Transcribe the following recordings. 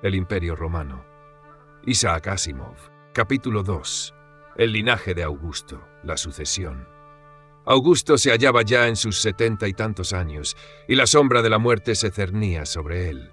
El Imperio Romano. Isaac Asimov. Capítulo 2. El linaje de Augusto, la sucesión. Augusto se hallaba ya en sus 70 y tantos años, y la sombra de la muerte se cernía sobre él.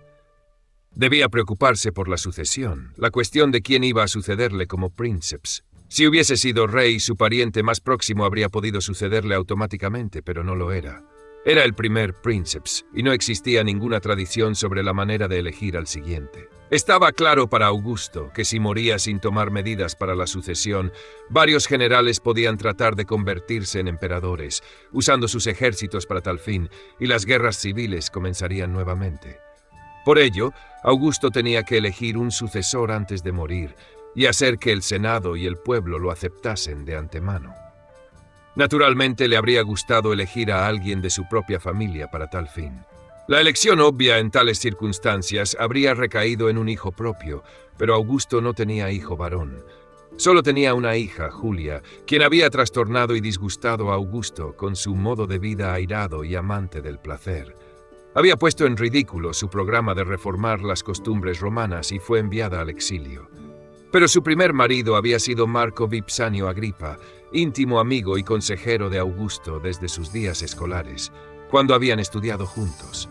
Debía preocuparse por la sucesión, la cuestión de quién iba a sucederle como princeps. Si hubiese sido rey, su pariente más próximo habría podido sucederle automáticamente, pero no lo era. Era el primer princeps, y no existía ninguna tradición sobre la manera de elegir al siguiente. Estaba claro para Augusto que si moría sin tomar medidas para la sucesión, varios generales podían tratar de convertirse en emperadores, usando sus ejércitos para tal fin, y las guerras civiles comenzarían nuevamente. Por ello, Augusto tenía que elegir un sucesor antes de morir, y hacer que el Senado y el pueblo lo aceptasen de antemano. Naturalmente le habría gustado elegir a alguien de su propia familia para tal fin. La elección obvia en tales circunstancias habría recaído en un hijo propio, pero Augusto no tenía hijo varón. Solo tenía una hija, Julia, quien había trastornado y disgustado a Augusto con su modo de vida airado y amante del placer. Había puesto en ridículo su programa de reformar las costumbres romanas y fue enviada al exilio. Pero su primer marido había sido Marco Vipsanio Agripa, íntimo amigo y consejero de Augusto desde sus días escolares, cuando habían estudiado juntos.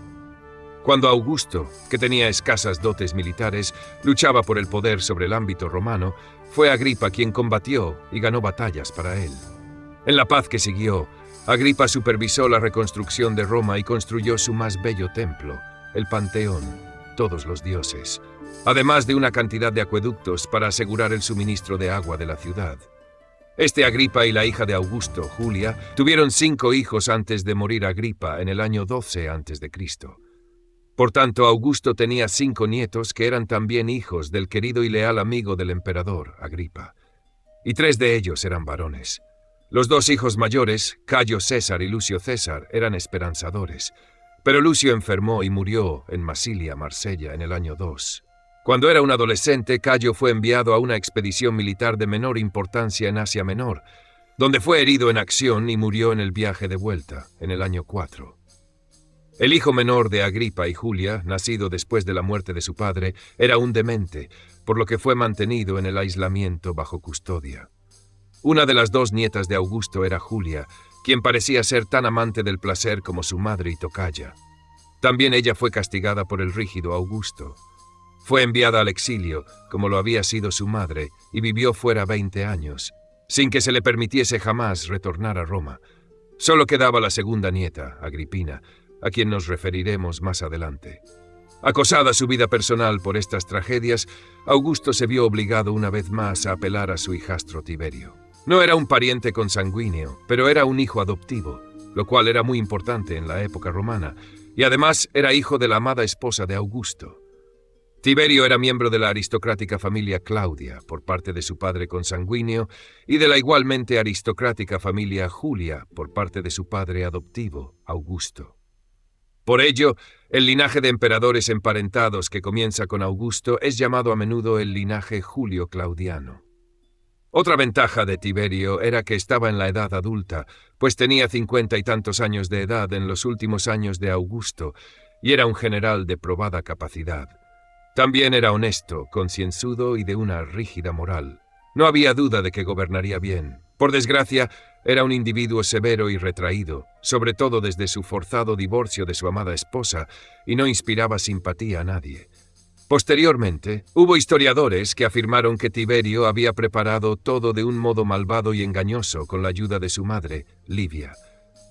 Cuando Augusto, que tenía escasas dotes militares, luchaba por el poder sobre el ámbito romano, fue Agripa quien combatió y ganó batallas para él. En la paz que siguió, Agripa supervisó la reconstrucción de Roma y construyó su más bello templo, el Panteón, todos los dioses, además de una cantidad de acueductos para asegurar el suministro de agua de la ciudad. Este Agripa y la hija de Augusto, Julia, tuvieron 5 hijos antes de morir Agripa en el año 12 a.C. Por tanto, Augusto tenía 5 nietos que eran también hijos del querido y leal amigo del emperador, Agripa. Y 3 de ellos eran varones. Los 2 hijos mayores, Cayo César y Lucio César, eran esperanzadores. Pero Lucio enfermó y murió en Masilia, Marsella, en el año 2. Cuando era un adolescente, Cayo fue enviado a una expedición militar de menor importancia en Asia Menor, donde fue herido en acción y murió en el viaje de vuelta, en el año 4. El hijo menor de Agripa y Julia, nacido después de la muerte de su padre, era un demente, por lo que fue mantenido en el aislamiento bajo custodia. Una de las 2 nietas de Augusto era Julia, quien parecía ser tan amante del placer como su madre y tocaya. También ella fue castigada por el rígido Augusto. Fue enviada al exilio, como lo había sido su madre, y vivió fuera 20 años, sin que se le permitiese jamás retornar a Roma. Solo quedaba la segunda nieta, Agripina, a quien nos referiremos más adelante. Acosada su vida personal por estas tragedias, Augusto se vio obligado una vez más a apelar a su hijastro Tiberio. No era un pariente consanguíneo, pero era un hijo adoptivo, lo cual era muy importante en la época romana, y además era hijo de la amada esposa de Augusto. Tiberio era miembro de la aristocrática familia Claudia, por parte de su padre consanguíneo, y de la igualmente aristocrática familia Julia, por parte de su padre adoptivo, Augusto. Por ello, el linaje de emperadores emparentados que comienza con Augusto es llamado a menudo el linaje Julio-Claudiano. Otra ventaja de Tiberio era que estaba en la edad adulta, pues tenía 50 y tantos años de edad en los últimos años de Augusto, y era un general de probada capacidad. También era honesto, concienzudo y de una rígida moral. No había duda de que gobernaría bien. Por desgracia, era un individuo severo y retraído, sobre todo desde su forzado divorcio de su amada esposa, y no inspiraba simpatía a nadie. Posteriormente, hubo historiadores que afirmaron que Tiberio había preparado todo de un modo malvado y engañoso con la ayuda de su madre, Livia.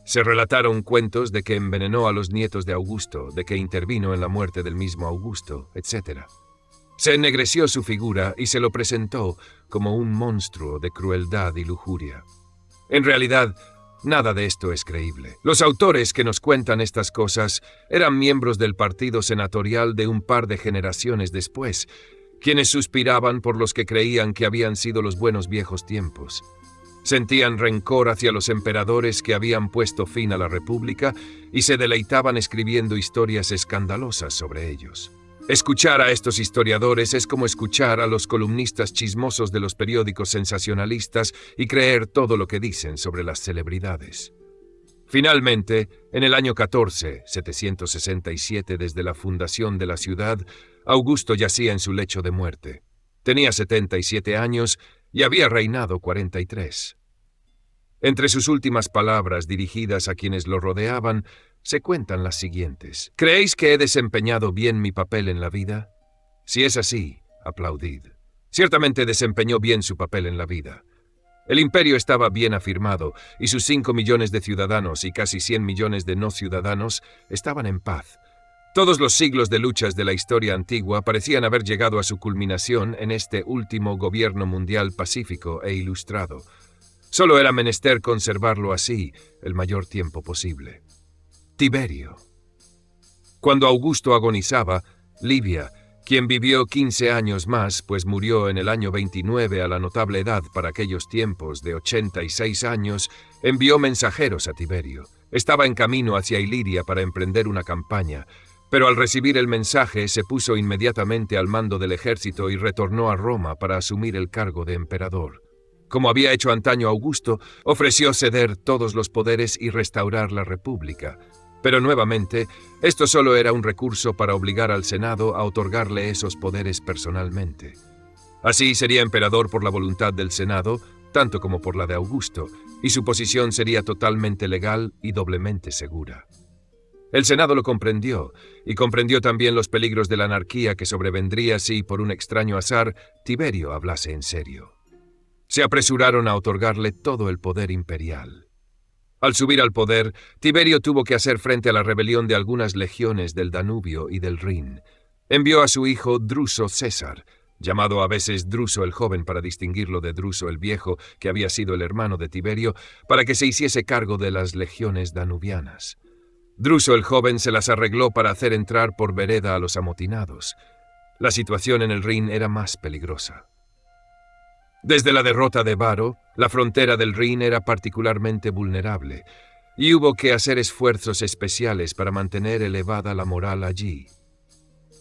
Se relataron cuentos de que envenenó a los nietos de Augusto, de que intervino en la muerte del mismo Augusto, etc. Se ennegreció su figura y se lo presentó como un monstruo de crueldad y lujuria. En realidad, nada de esto es creíble. Los autores que nos cuentan estas cosas eran miembros del partido senatorial de un par de generaciones después, quienes suspiraban por los que creían que habían sido los buenos viejos tiempos. Sentían rencor hacia los emperadores que habían puesto fin a la República y se deleitaban escribiendo historias escandalosas sobre ellos. Escuchar a estos historiadores es como escuchar a los columnistas chismosos de los periódicos sensacionalistas y creer todo lo que dicen sobre las celebridades. Finalmente, en el año 14, 767 desde la fundación de la ciudad, Augusto yacía en su lecho de muerte. Tenía 77 años y había reinado 43. Entre sus últimas palabras dirigidas a quienes lo rodeaban, se cuentan las siguientes. ¿Creéis que he desempeñado bien mi papel en la vida? Si es así, aplaudid. Ciertamente desempeñó bien su papel en la vida. El imperio estaba bien afirmado y sus 5 millones de ciudadanos y casi 100 millones de no ciudadanos estaban en paz. Todos los siglos de luchas de la historia antigua parecían haber llegado a su culminación en este último gobierno mundial pacífico e ilustrado. Solo era menester conservarlo así el mayor tiempo posible. Tiberio. Cuando Augusto agonizaba, Livia, quien vivió 15 años más, pues murió en el año 29 a la notable edad para aquellos tiempos de 86 años, envió mensajeros a Tiberio. Estaba en camino hacia Iliria para emprender una campaña, pero al recibir el mensaje se puso inmediatamente al mando del ejército y retornó a Roma para asumir el cargo de emperador. Como había hecho antaño Augusto, ofreció ceder todos los poderes y restaurar la república. Pero nuevamente, esto solo era un recurso para obligar al Senado a otorgarle esos poderes personalmente. Así sería emperador por la voluntad del Senado, tanto como por la de Augusto, y su posición sería totalmente legal y doblemente segura. El Senado lo comprendió, y comprendió también los peligros de la anarquía que sobrevendría si, por un extraño azar, Tiberio hablase en serio. Se apresuraron a otorgarle todo el poder imperial. Al subir al poder, Tiberio tuvo que hacer frente a la rebelión de algunas legiones del Danubio y del Rin. Envió a su hijo Druso César, llamado a veces Druso el joven para distinguirlo de Druso el viejo, que había sido el hermano de Tiberio, para que se hiciese cargo de las legiones danubianas. Druso el joven se las arregló para hacer entrar por vereda a los amotinados. La situación en el Rin era más peligrosa. Desde la derrota de Varo, la frontera del Rin era particularmente vulnerable, y hubo que hacer esfuerzos especiales para mantener elevada la moral allí.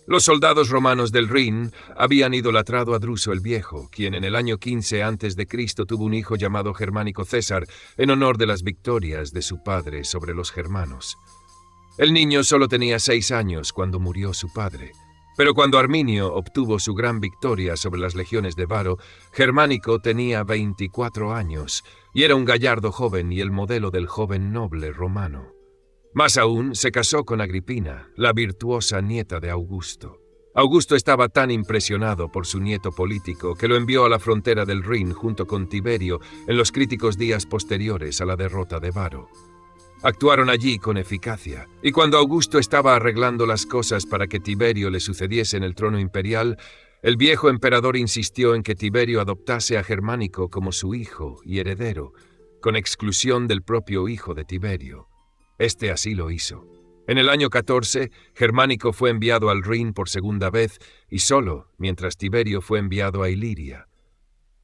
Los soldados romanos del Rin habían idolatrado a Druso el Viejo, quien en el año 15 a.C. tuvo un hijo llamado Germánico César, en honor de las victorias de su padre sobre los germanos. El niño solo tenía 6 años cuando murió su padre. Pero cuando Arminio obtuvo su gran victoria sobre las legiones de Varo, Germánico tenía 24 años y era un gallardo joven y el modelo del joven noble romano. Más aún, se casó con Agripina, la virtuosa nieta de Augusto. Augusto estaba tan impresionado por su nieto político que lo envió a la frontera del Rin junto con Tiberio en los críticos días posteriores a la derrota de Varo. Actuaron allí con eficacia, y cuando Augusto estaba arreglando las cosas para que Tiberio le sucediese en el trono imperial, el viejo emperador insistió en que Tiberio adoptase a Germánico como su hijo y heredero, con exclusión del propio hijo de Tiberio. Este así lo hizo. En el año 14, Germánico fue enviado al Rin por segunda vez, y solo, mientras Tiberio fue enviado a Iliria.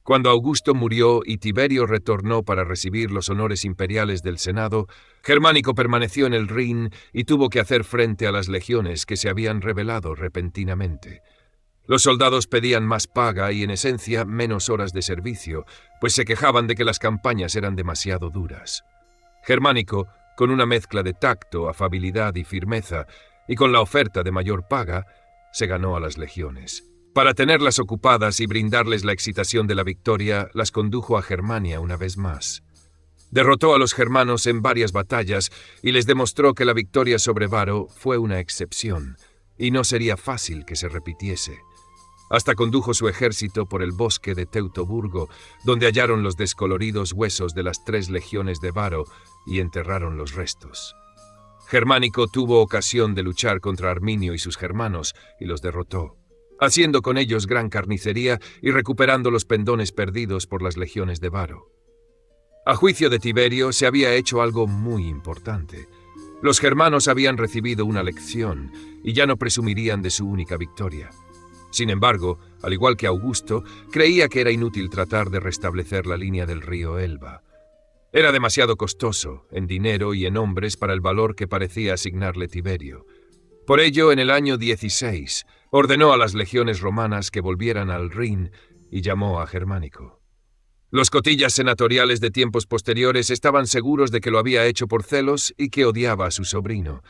Cuando Augusto murió y Tiberio retornó para recibir los honores imperiales del Senado, Germánico permaneció en el Rin y tuvo que hacer frente a las legiones que se habían rebelado repentinamente. Los soldados pedían más paga y, en esencia, menos horas de servicio, pues se quejaban de que las campañas eran demasiado duras. Germánico, con una mezcla de tacto, afabilidad y firmeza, y con la oferta de mayor paga, se ganó a las legiones. Para tenerlas ocupadas y brindarles la excitación de la victoria, las condujo a Germania una vez más. Derrotó a los germanos en varias batallas y les demostró que la victoria sobre Varo fue una excepción, y no sería fácil que se repitiese. Hasta condujo su ejército por el bosque de Teutoburgo, donde hallaron los descoloridos huesos de las 3 legiones de Varo y enterraron los restos. Germánico tuvo ocasión de luchar contra Arminio y sus germanos y los derrotó, haciendo con ellos gran carnicería y recuperando los pendones perdidos por las legiones de Varo. A juicio de Tiberio se había hecho algo muy importante. Los germanos habían recibido una lección y ya no presumirían de su única victoria. Sin embargo, al igual que Augusto, creía que era inútil tratar de restablecer la línea del río Elba. Era demasiado costoso, en dinero y en hombres, para el valor que parecía asignarle Tiberio. Por ello, en el año 16, ordenó a las legiones romanas que volvieran al Rin y llamó a Germánico. Los cotillas senatoriales de tiempos posteriores estaban seguros de que lo había hecho por celos y que odiaba a su sobrino,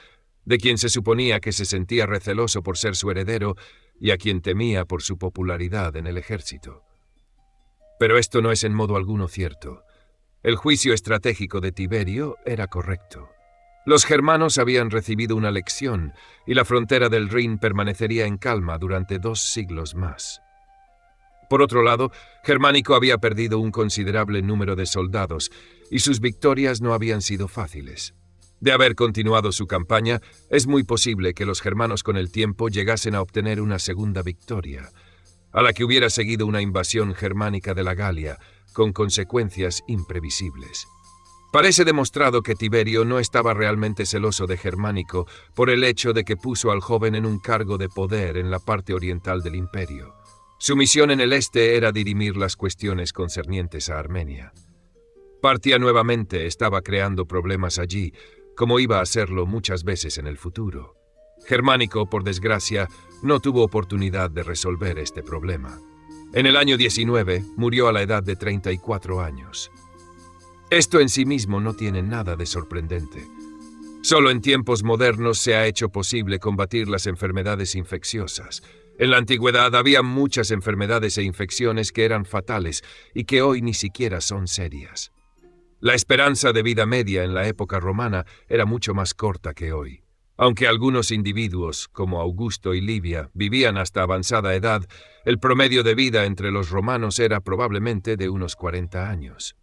de quien se suponía que se sentía receloso por ser su heredero, y a quien temía por su popularidad en el ejército. Pero esto no es en modo alguno cierto. El juicio estratégico de Tiberio era correcto. Los germanos habían recibido una lección y la frontera del Rin permanecería en calma durante 2 siglos más. Por otro lado, Germánico había perdido un considerable número de soldados y sus victorias no habían sido fáciles. De haber continuado su campaña, es muy posible que los germanos con el tiempo llegasen a obtener una segunda victoria, a la que hubiera seguido una invasión germánica de la Galia, con consecuencias imprevisibles. Parece demostrado que Tiberio no estaba realmente celoso de Germánico por el hecho de que puso al joven en un cargo de poder en la parte oriental del imperio. Su misión en el este era dirimir las cuestiones concernientes a Armenia. Partia nuevamente estaba creando problemas allí, como iba a hacerlo muchas veces en el futuro. Germánico, por desgracia, no tuvo oportunidad de resolver este problema. En el año 19 murió a la edad de 34 años. Esto en sí mismo no tiene nada de sorprendente. Solo en tiempos modernos se ha hecho posible combatir las enfermedades infecciosas. En la antigüedad había muchas enfermedades e infecciones que eran fatales y que hoy ni siquiera son serias. La esperanza de vida media en la época romana era mucho más corta que hoy. Aunque algunos individuos, como Augusto y Livia, vivían hasta avanzada edad, el promedio de vida entre los romanos era probablemente de unos 40 años.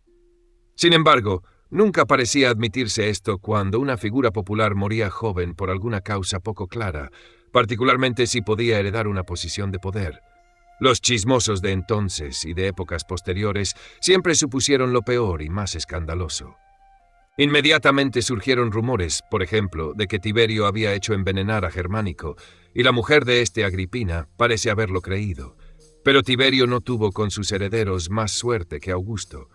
Sin embargo, nunca parecía admitirse esto cuando una figura popular moría joven por alguna causa poco clara, particularmente si podía heredar una posición de poder. Los chismosos de entonces y de épocas posteriores siempre supusieron lo peor y más escandaloso. Inmediatamente surgieron rumores, por ejemplo, de que Tiberio había hecho envenenar a Germánico, y la mujer de este, Agripina, parece haberlo creído. Pero Tiberio no tuvo con sus herederos más suerte que Augusto.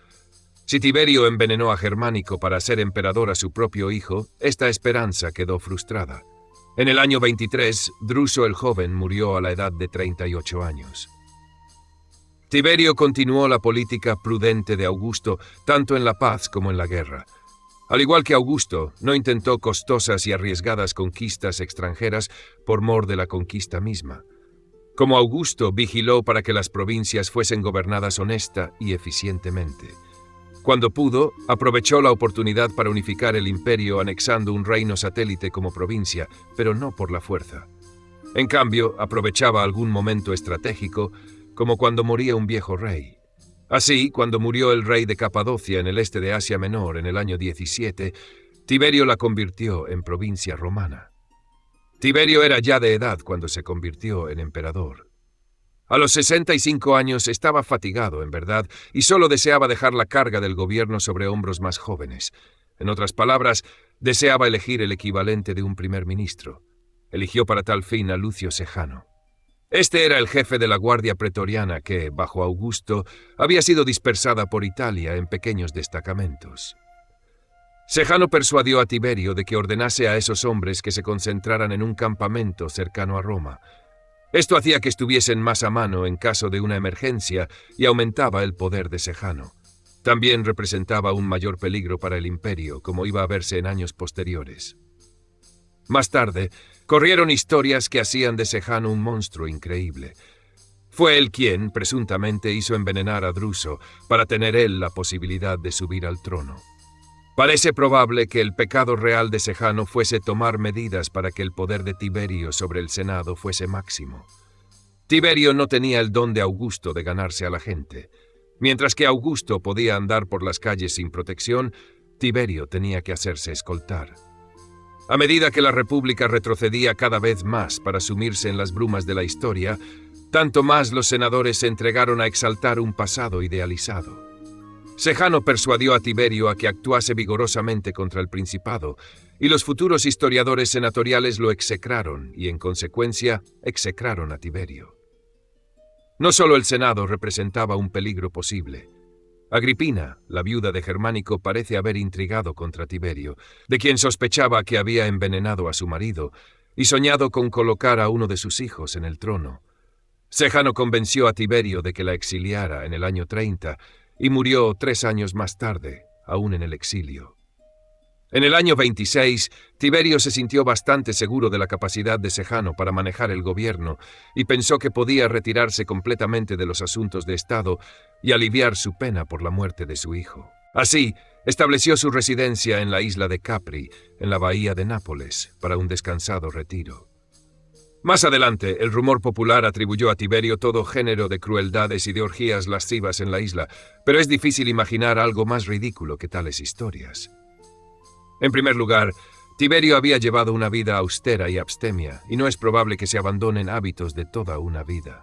Si Tiberio envenenó a Germánico para ser emperador a su propio hijo, esta esperanza quedó frustrada. En el año 23, Druso el joven murió a la edad de 38 años. Tiberio continuó la política prudente de Augusto, tanto en la paz como en la guerra. Al igual que Augusto, no intentó costosas y arriesgadas conquistas extranjeras por mor de la conquista misma. Como Augusto, vigiló para que las provincias fuesen gobernadas honesta y eficientemente. Cuando pudo, aprovechó la oportunidad para unificar el imperio anexando un reino satélite como provincia, pero no por la fuerza. En cambio, aprovechaba algún momento estratégico, como cuando moría un viejo rey. Así, cuando murió el rey de Capadocia en el este de Asia Menor en el año 17, Tiberio la convirtió en provincia romana. Tiberio era ya de edad cuando se convirtió en emperador. A los 65 años estaba fatigado, en verdad, y solo deseaba dejar la carga del gobierno sobre hombros más jóvenes. En otras palabras, deseaba elegir el equivalente de un primer ministro. Eligió para tal fin a Lucio Sejano. Este era el jefe de la guardia pretoriana que, bajo Augusto, había sido dispersada por Italia en pequeños destacamentos. Sejano persuadió a Tiberio de que ordenase a esos hombres que se concentraran en un campamento cercano a Roma. Esto hacía que estuviesen más a mano en caso de una emergencia y aumentaba el poder de Sejano. También representaba un mayor peligro para el imperio, como iba a verse en años posteriores. Más tarde, corrieron historias que hacían de Sejano un monstruo increíble. Fue él quien, presuntamente, hizo envenenar a Druso para tener él la posibilidad de subir al trono. Parece probable que el pecado real de Sejano fuese tomar medidas para que el poder de Tiberio sobre el Senado fuese máximo. Tiberio no tenía el don de Augusto de ganarse a la gente. Mientras que Augusto podía andar por las calles sin protección, Tiberio tenía que hacerse escoltar. A medida que la República retrocedía cada vez más para sumirse en las brumas de la historia, tanto más los senadores se entregaron a exaltar un pasado idealizado. Sejano persuadió a Tiberio a que actuase vigorosamente contra el Principado, y los futuros historiadores senatoriales lo execraron y, en consecuencia, execraron a Tiberio. No solo el Senado representaba un peligro posible. Agripina, la viuda de Germánico, parece haber intrigado contra Tiberio, de quien sospechaba que había envenenado a su marido y soñado con colocar a uno de sus hijos en el trono. Sejano convenció a Tiberio de que la exiliara en el año 30 y murió 3 años más tarde, aún en el exilio. En el año 26, Tiberio se sintió bastante seguro de la capacidad de Sejano para manejar el gobierno y pensó que podía retirarse completamente de los asuntos de Estado y aliviar su pena por la muerte de su hijo. Así, estableció su residencia en la isla de Capri, en la bahía de Nápoles, para un descansado retiro. Más adelante, el rumor popular atribuyó a Tiberio todo género de crueldades y de orgías lascivas en la isla, pero es difícil imaginar algo más ridículo que tales historias. En primer lugar, Tiberio había llevado una vida austera y abstemia, y no es probable que se abandonen hábitos de toda una vida.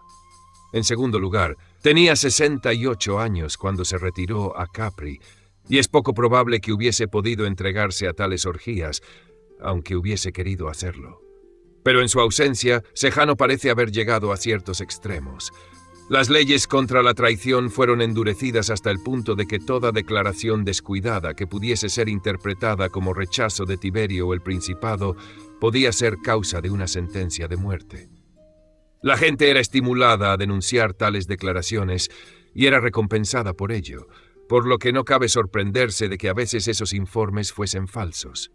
En segundo lugar, tenía 68 años cuando se retiró a Capri, y es poco probable que hubiese podido entregarse a tales orgías, aunque hubiese querido hacerlo. Pero en su ausencia, Sejano parece haber llegado a ciertos extremos. Las leyes contra la traición fueron endurecidas hasta el punto de que toda declaración descuidada que pudiese ser interpretada como rechazo de Tiberio o el Principado podía ser causa de una sentencia de muerte. La gente era estimulada a denunciar tales declaraciones y era recompensada por ello, por lo que no cabe sorprenderse de que a veces esos informes fuesen falsos.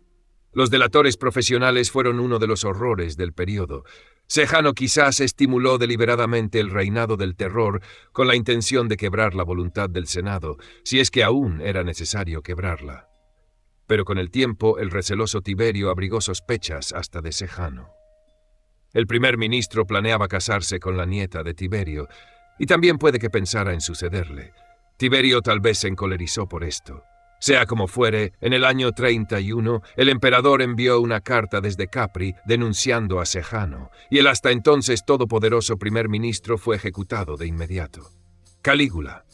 Los delatores profesionales fueron uno de los horrores del periodo. Sejano quizás estimuló deliberadamente el reinado del terror con la intención de quebrar la voluntad del Senado, si es que aún era necesario quebrarla. Pero con el tiempo el receloso Tiberio abrigó sospechas hasta de Sejano. El primer ministro planeaba casarse con la nieta de Tiberio, y también puede que pensara en sucederle. Tiberio tal vez se encolerizó por esto. Sea como fuere, en el año 31, el emperador envió una carta desde Capri denunciando a Sejano, y el hasta entonces todopoderoso primer ministro fue ejecutado de inmediato. Calígula.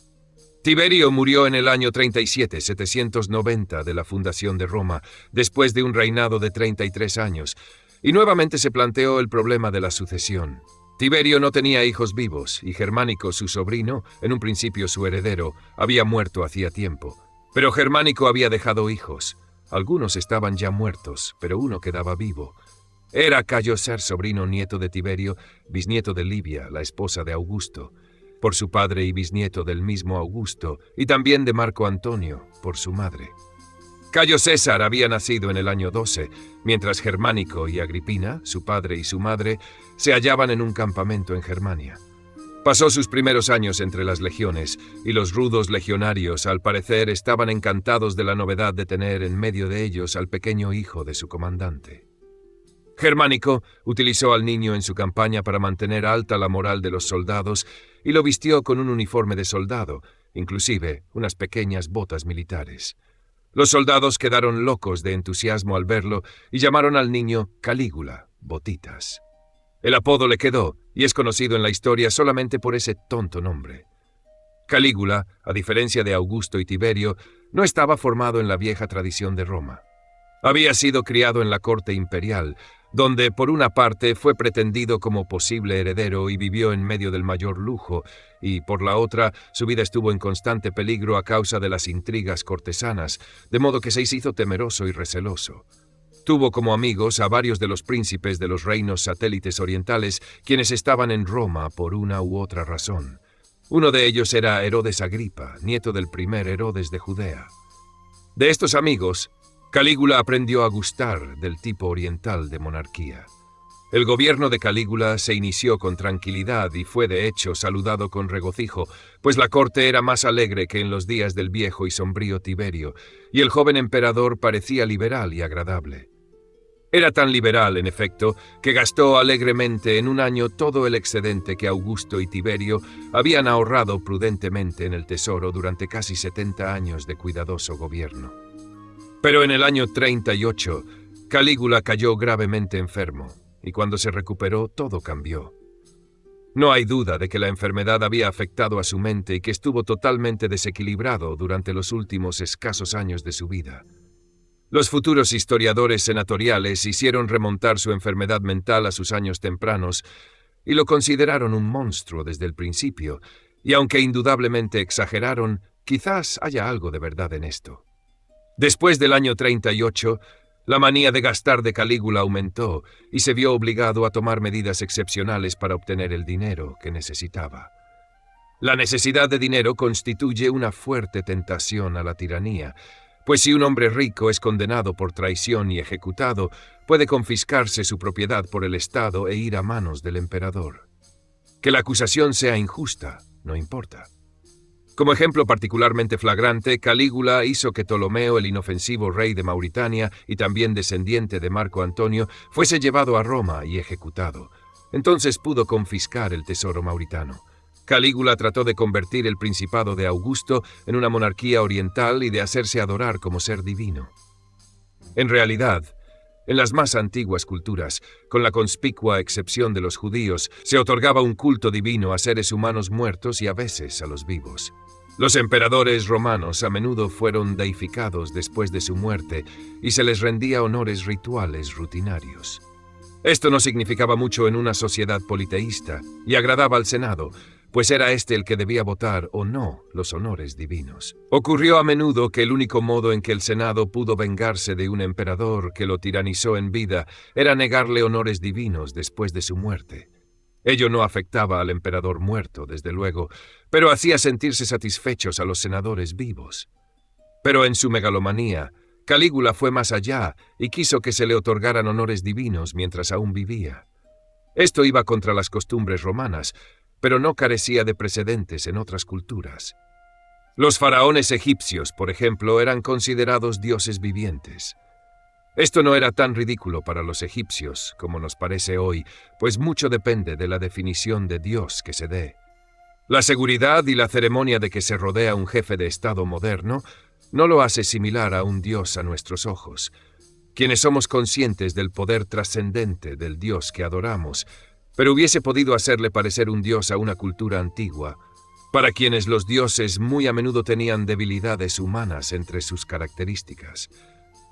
Tiberio murió en el año 37, 790 de la fundación de Roma, después de un reinado de 33 años, y nuevamente se planteó el problema de la sucesión. Tiberio no tenía hijos vivos, y Germánico, su sobrino, en un principio su heredero, había muerto hacía tiempo. Pero Germánico había dejado hijos. Algunos estaban ya muertos, pero uno quedaba vivo. Era Cayo Ser, sobrino nieto de Tiberio, bisnieto de Livia, la esposa de Augusto, por su padre y bisnieto del mismo Augusto, y también de Marco Antonio, por su madre. Cayo César había nacido en el año 12, mientras Germánico y Agripina, su padre y su madre, se hallaban en un campamento en Germania. Pasó sus primeros años entre las legiones, y los rudos legionarios, al parecer, estaban encantados de la novedad de tener en medio de ellos al pequeño hijo de su comandante. Germánico utilizó al niño en su campaña para mantener alta la moral de los soldados y lo vistió con un uniforme de soldado, inclusive unas pequeñas botas militares. Los soldados quedaron locos de entusiasmo al verlo y llamaron al niño Calígula, Botitas. El apodo le quedó, y es conocido en la historia solamente por ese tonto nombre. Calígula, a diferencia de Augusto y Tiberio, no estaba formado en la vieja tradición de Roma. Había sido criado en la corte imperial, donde por una parte fue pretendido como posible heredero y vivió en medio del mayor lujo, y por la otra su vida estuvo en constante peligro a causa de las intrigas cortesanas, de modo que se hizo temeroso y receloso. Tuvo como amigos a varios de los príncipes de los reinos satélites orientales, quienes estaban en Roma por una u otra razón. Uno de ellos era Herodes Agripa, nieto del primer Herodes de Judea. De estos amigos, Calígula aprendió a gustar del tipo oriental de monarquía. El gobierno de Calígula se inició con tranquilidad y fue de hecho saludado con regocijo, pues la corte era más alegre que en los días del viejo y sombrío Tiberio, y el joven emperador parecía liberal y agradable. Era tan liberal, en efecto, que gastó alegremente en un año todo el excedente que Augusto y Tiberio habían ahorrado prudentemente en el tesoro durante casi 70 años de cuidadoso gobierno. Pero en el año 38, Calígula cayó gravemente enfermo, y cuando se recuperó todo cambió. No hay duda de que la enfermedad había afectado a su mente y que estuvo totalmente desequilibrado durante los últimos escasos años de su vida. Los futuros historiadores senatoriales hicieron remontar su enfermedad mental a sus años tempranos y lo consideraron un monstruo desde el principio, y aunque indudablemente exageraron, quizás haya algo de verdad en esto. Después del año 38, la manía de gastar de Calígula aumentó y se vio obligado a tomar medidas excepcionales para obtener el dinero que necesitaba. La necesidad de dinero constituye una fuerte tentación a la tiranía, pues si un hombre rico es condenado por traición y ejecutado, puede confiscarse su propiedad por el Estado e ir a manos del emperador. Que la acusación sea injusta, no importa. Como ejemplo particularmente flagrante, Calígula hizo que Ptolomeo, el inofensivo rey de Mauritania y también descendiente de Marco Antonio, fuese llevado a Roma y ejecutado. Entonces pudo confiscar el tesoro mauritano. Calígula trató de convertir el principado de Augusto en una monarquía oriental y de hacerse adorar como ser divino. En realidad, en las más antiguas culturas, con la conspicua excepción de los judíos, se otorgaba un culto divino a seres humanos muertos y a veces a los vivos. Los emperadores romanos a menudo fueron deificados después de su muerte y se les rendía honores rituales rutinarios. Esto no significaba mucho en una sociedad politeísta y agradaba al Senado, pues era este el que debía votar o no los honores divinos. Ocurrió a menudo que el único modo en que el Senado pudo vengarse de un emperador que lo tiranizó en vida era negarle honores divinos después de su muerte. Ello no afectaba al emperador muerto, desde luego, pero hacía sentirse satisfechos a los senadores vivos. Pero en su megalomanía, Calígula fue más allá y quiso que se le otorgaran honores divinos mientras aún vivía. Esto iba contra las costumbres romanas, pero no carecía de precedentes en otras culturas. Los faraones egipcios, por ejemplo, eran considerados dioses vivientes. Esto no era tan ridículo para los egipcios como nos parece hoy, pues mucho depende de la definición de Dios que se dé. La seguridad y la ceremonia de que se rodea un jefe de Estado moderno no lo hace similar a un Dios a nuestros ojos. Quienes somos conscientes del poder trascendente del Dios que adoramos, pero hubiese podido hacerle parecer un Dios a una cultura antigua, para quienes los dioses muy a menudo tenían debilidades humanas entre sus características.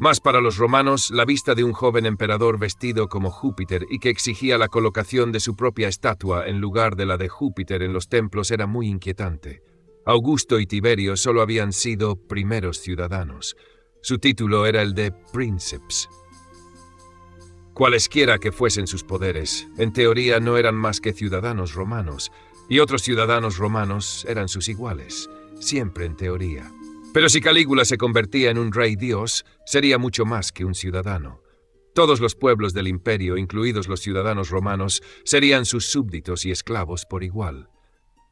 Más para los romanos, la vista de un joven emperador vestido como Júpiter y que exigía la colocación de su propia estatua en lugar de la de Júpiter en los templos era muy inquietante. Augusto y Tiberio solo habían sido primeros ciudadanos. Su título era el de Princeps. Cualesquiera que fuesen sus poderes, en teoría no eran más que ciudadanos romanos, y otros ciudadanos romanos eran sus iguales, siempre en teoría. Pero si Calígula se convertía en un rey dios, sería mucho más que un ciudadano. Todos los pueblos del imperio, incluidos los ciudadanos romanos, serían sus súbditos y esclavos por igual.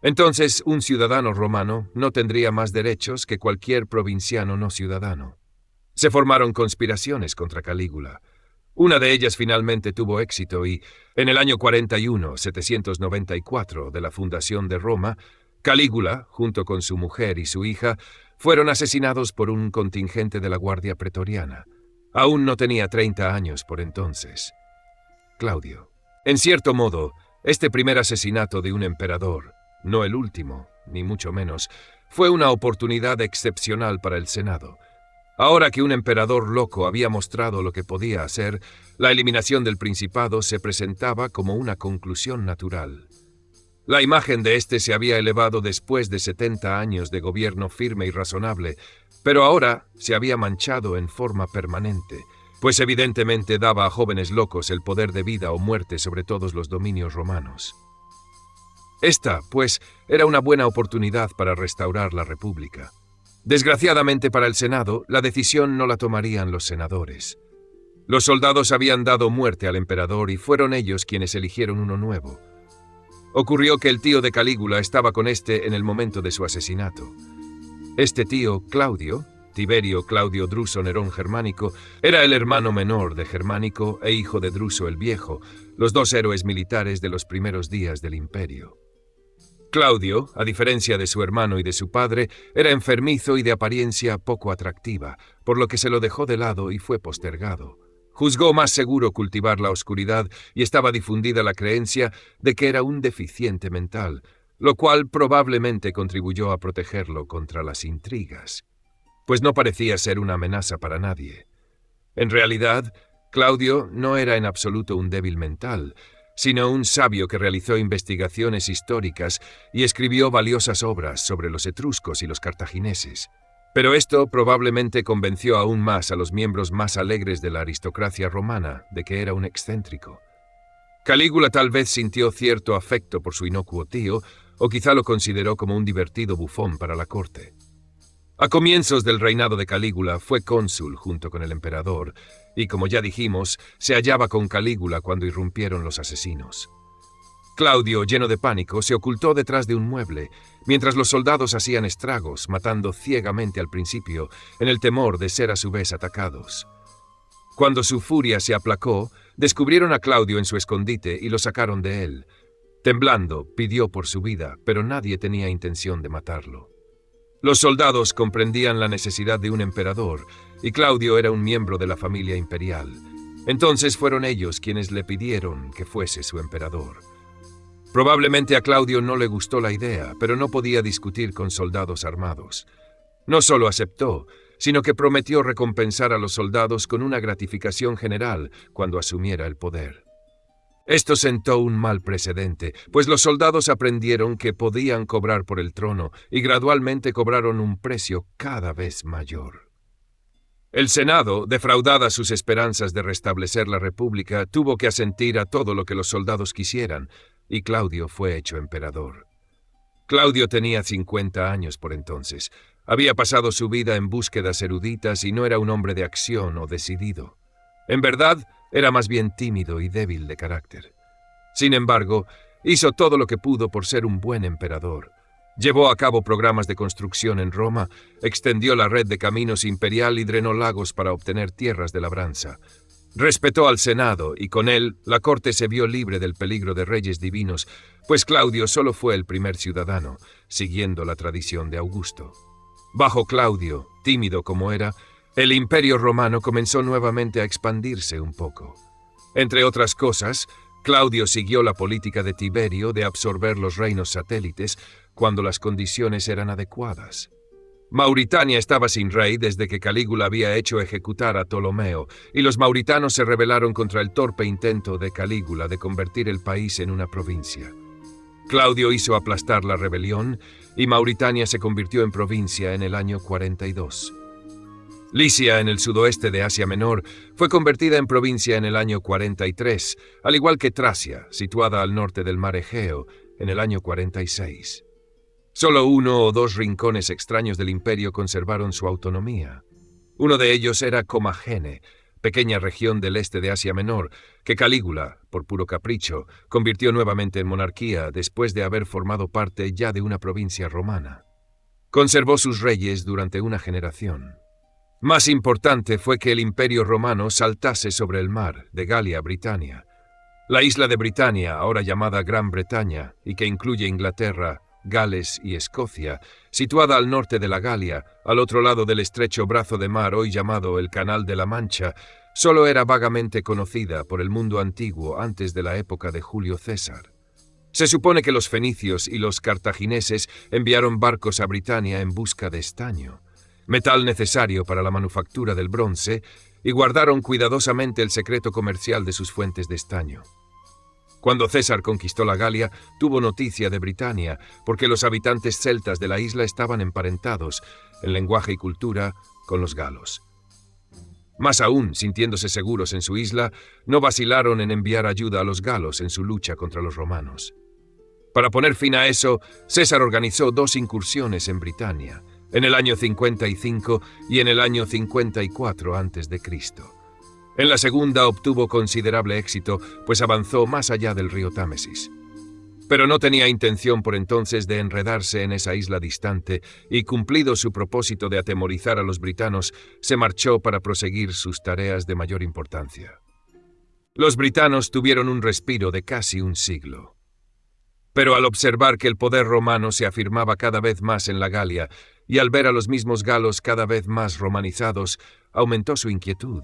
Entonces, un ciudadano romano no tendría más derechos que cualquier provinciano no ciudadano. Se formaron conspiraciones contra Calígula. Una de ellas finalmente tuvo éxito y, en el año 41, 794 de la fundación de Roma, Calígula, junto con su mujer y su hija, fueron asesinados por un contingente de la Guardia Pretoriana. Aún no tenía 30 años por entonces. Claudio. En cierto modo, este primer asesinato de un emperador, no el último, ni mucho menos, fue una oportunidad excepcional para el Senado. Ahora que un emperador loco había mostrado lo que podía hacer, la eliminación del principado se presentaba como una conclusión natural. La imagen de éste se había elevado después de 70 años de gobierno firme y razonable, pero ahora se había manchado en forma permanente, pues evidentemente daba a jóvenes locos el poder de vida o muerte sobre todos los dominios romanos. Esta, pues, era una buena oportunidad para restaurar la República. Desgraciadamente para el Senado, la decisión no la tomarían los senadores. Los soldados habían dado muerte al emperador y fueron ellos quienes eligieron uno nuevo. Ocurrió que el tío de Calígula estaba con este en el momento de su asesinato. Este tío, Claudio, Tiberio Claudio Druso Nerón Germánico, era el hermano menor de Germánico e hijo de Druso el Viejo, los dos héroes militares de los primeros días del imperio. Claudio, a diferencia de su hermano y de su padre, era enfermizo y de apariencia poco atractiva, por lo que se lo dejó de lado y fue postergado. Juzgó más seguro cultivar la oscuridad y estaba difundida la creencia de que era un deficiente mental, lo cual probablemente contribuyó a protegerlo contra las intrigas, pues no parecía ser una amenaza para nadie. En realidad, Claudio no era en absoluto un débil mental, sino un sabio que realizó investigaciones históricas y escribió valiosas obras sobre los etruscos y los cartagineses. Pero esto probablemente convenció aún más a los miembros más alegres de la aristocracia romana de que era un excéntrico. Calígula tal vez sintió cierto afecto por su inocuo tío, o quizá lo consideró como un divertido bufón para la corte. A comienzos del reinado de Calígula fue cónsul junto con el emperador, y como ya dijimos, se hallaba con Calígula cuando irrumpieron los asesinos. Claudio, lleno de pánico, se ocultó detrás de un mueble, mientras los soldados hacían estragos, matando ciegamente al principio, en el temor de ser a su vez atacados. Cuando su furia se aplacó, descubrieron a Claudio en su escondite y lo sacaron de él. Temblando, pidió por su vida, pero nadie tenía intención de matarlo. Los soldados comprendían la necesidad de un emperador, y Claudio era un miembro de la familia imperial. Entonces fueron ellos quienes le pidieron que fuese su emperador. Probablemente a Claudio no le gustó la idea, pero no podía discutir con soldados armados. No solo aceptó, sino que prometió recompensar a los soldados con una gratificación general cuando asumiera el poder. Esto sentó un mal precedente, pues los soldados aprendieron que podían cobrar por el trono y gradualmente cobraron un precio cada vez mayor. El Senado, defraudada sus esperanzas de restablecer la República, tuvo que asentir a todo lo que los soldados quisieran, y Claudio fue hecho emperador. Claudio tenía 50 años por entonces. Había pasado su vida en búsquedas eruditas y no era un hombre de acción o decidido. En verdad, era más bien tímido y débil de carácter. Sin embargo, hizo todo lo que pudo por ser un buen emperador. Llevó a cabo programas de construcción en Roma, extendió la red de caminos imperial y drenó lagos para obtener tierras de labranza. Respetó al Senado y con él la corte se vio libre del peligro de reyes divinos, pues Claudio solo fue el primer ciudadano, siguiendo la tradición de Augusto. Bajo Claudio, tímido como era, el Imperio Romano comenzó nuevamente a expandirse un poco. Entre otras cosas, Claudio siguió la política de Tiberio de absorber los reinos satélites cuando las condiciones eran adecuadas. Mauritania estaba sin rey desde que Calígula había hecho ejecutar a Ptolomeo, y los mauritanos se rebelaron contra el torpe intento de Calígula de convertir el país en una provincia. Claudio hizo aplastar la rebelión, y Mauritania se convirtió en provincia en el año 42. Licia, en el sudoeste de Asia Menor, fue convertida en provincia en el año 43, al igual que Tracia, situada al norte del mar Egeo, en el año 46. Solo 1 o 2 rincones extraños del imperio conservaron su autonomía. Uno de ellos era Comagene, pequeña región del este de Asia Menor, que Calígula, por puro capricho, convirtió nuevamente en monarquía después de haber formado parte ya de una provincia romana. Conservó sus reyes durante una generación. Más importante fue que el imperio romano saltase sobre el mar, de Galia a Britania. La isla de Britania, ahora llamada Gran Bretaña, y que incluye Inglaterra, Gales y Escocia, situada al norte de la Galia, al otro lado del estrecho brazo de mar hoy llamado el Canal de la Mancha, solo era vagamente conocida por el mundo antiguo antes de la época de Julio César. Se supone que los fenicios y los cartagineses enviaron barcos a Britania en busca de estaño, metal necesario para la manufactura del bronce, y guardaron cuidadosamente el secreto comercial de sus fuentes de estaño. Cuando César conquistó la Galia, tuvo noticia de Britania, porque los habitantes celtas de la isla estaban emparentados, en lenguaje y cultura, con los galos. Más aún, sintiéndose seguros en su isla, no vacilaron en enviar ayuda a los galos en su lucha contra los romanos. Para poner fin a eso, César organizó 2 incursiones en Britania, en el año 55 y en el año 54 a.C. En la segunda obtuvo considerable éxito, pues avanzó más allá del río Támesis. Pero no tenía intención por entonces de enredarse en esa isla distante y, cumplido su propósito de atemorizar a los britanos, se marchó para proseguir sus tareas de mayor importancia. Los britanos tuvieron un respiro de casi un siglo. Pero al observar que el poder romano se afirmaba cada vez más en la Galia y al ver a los mismos galos cada vez más romanizados, aumentó su inquietud.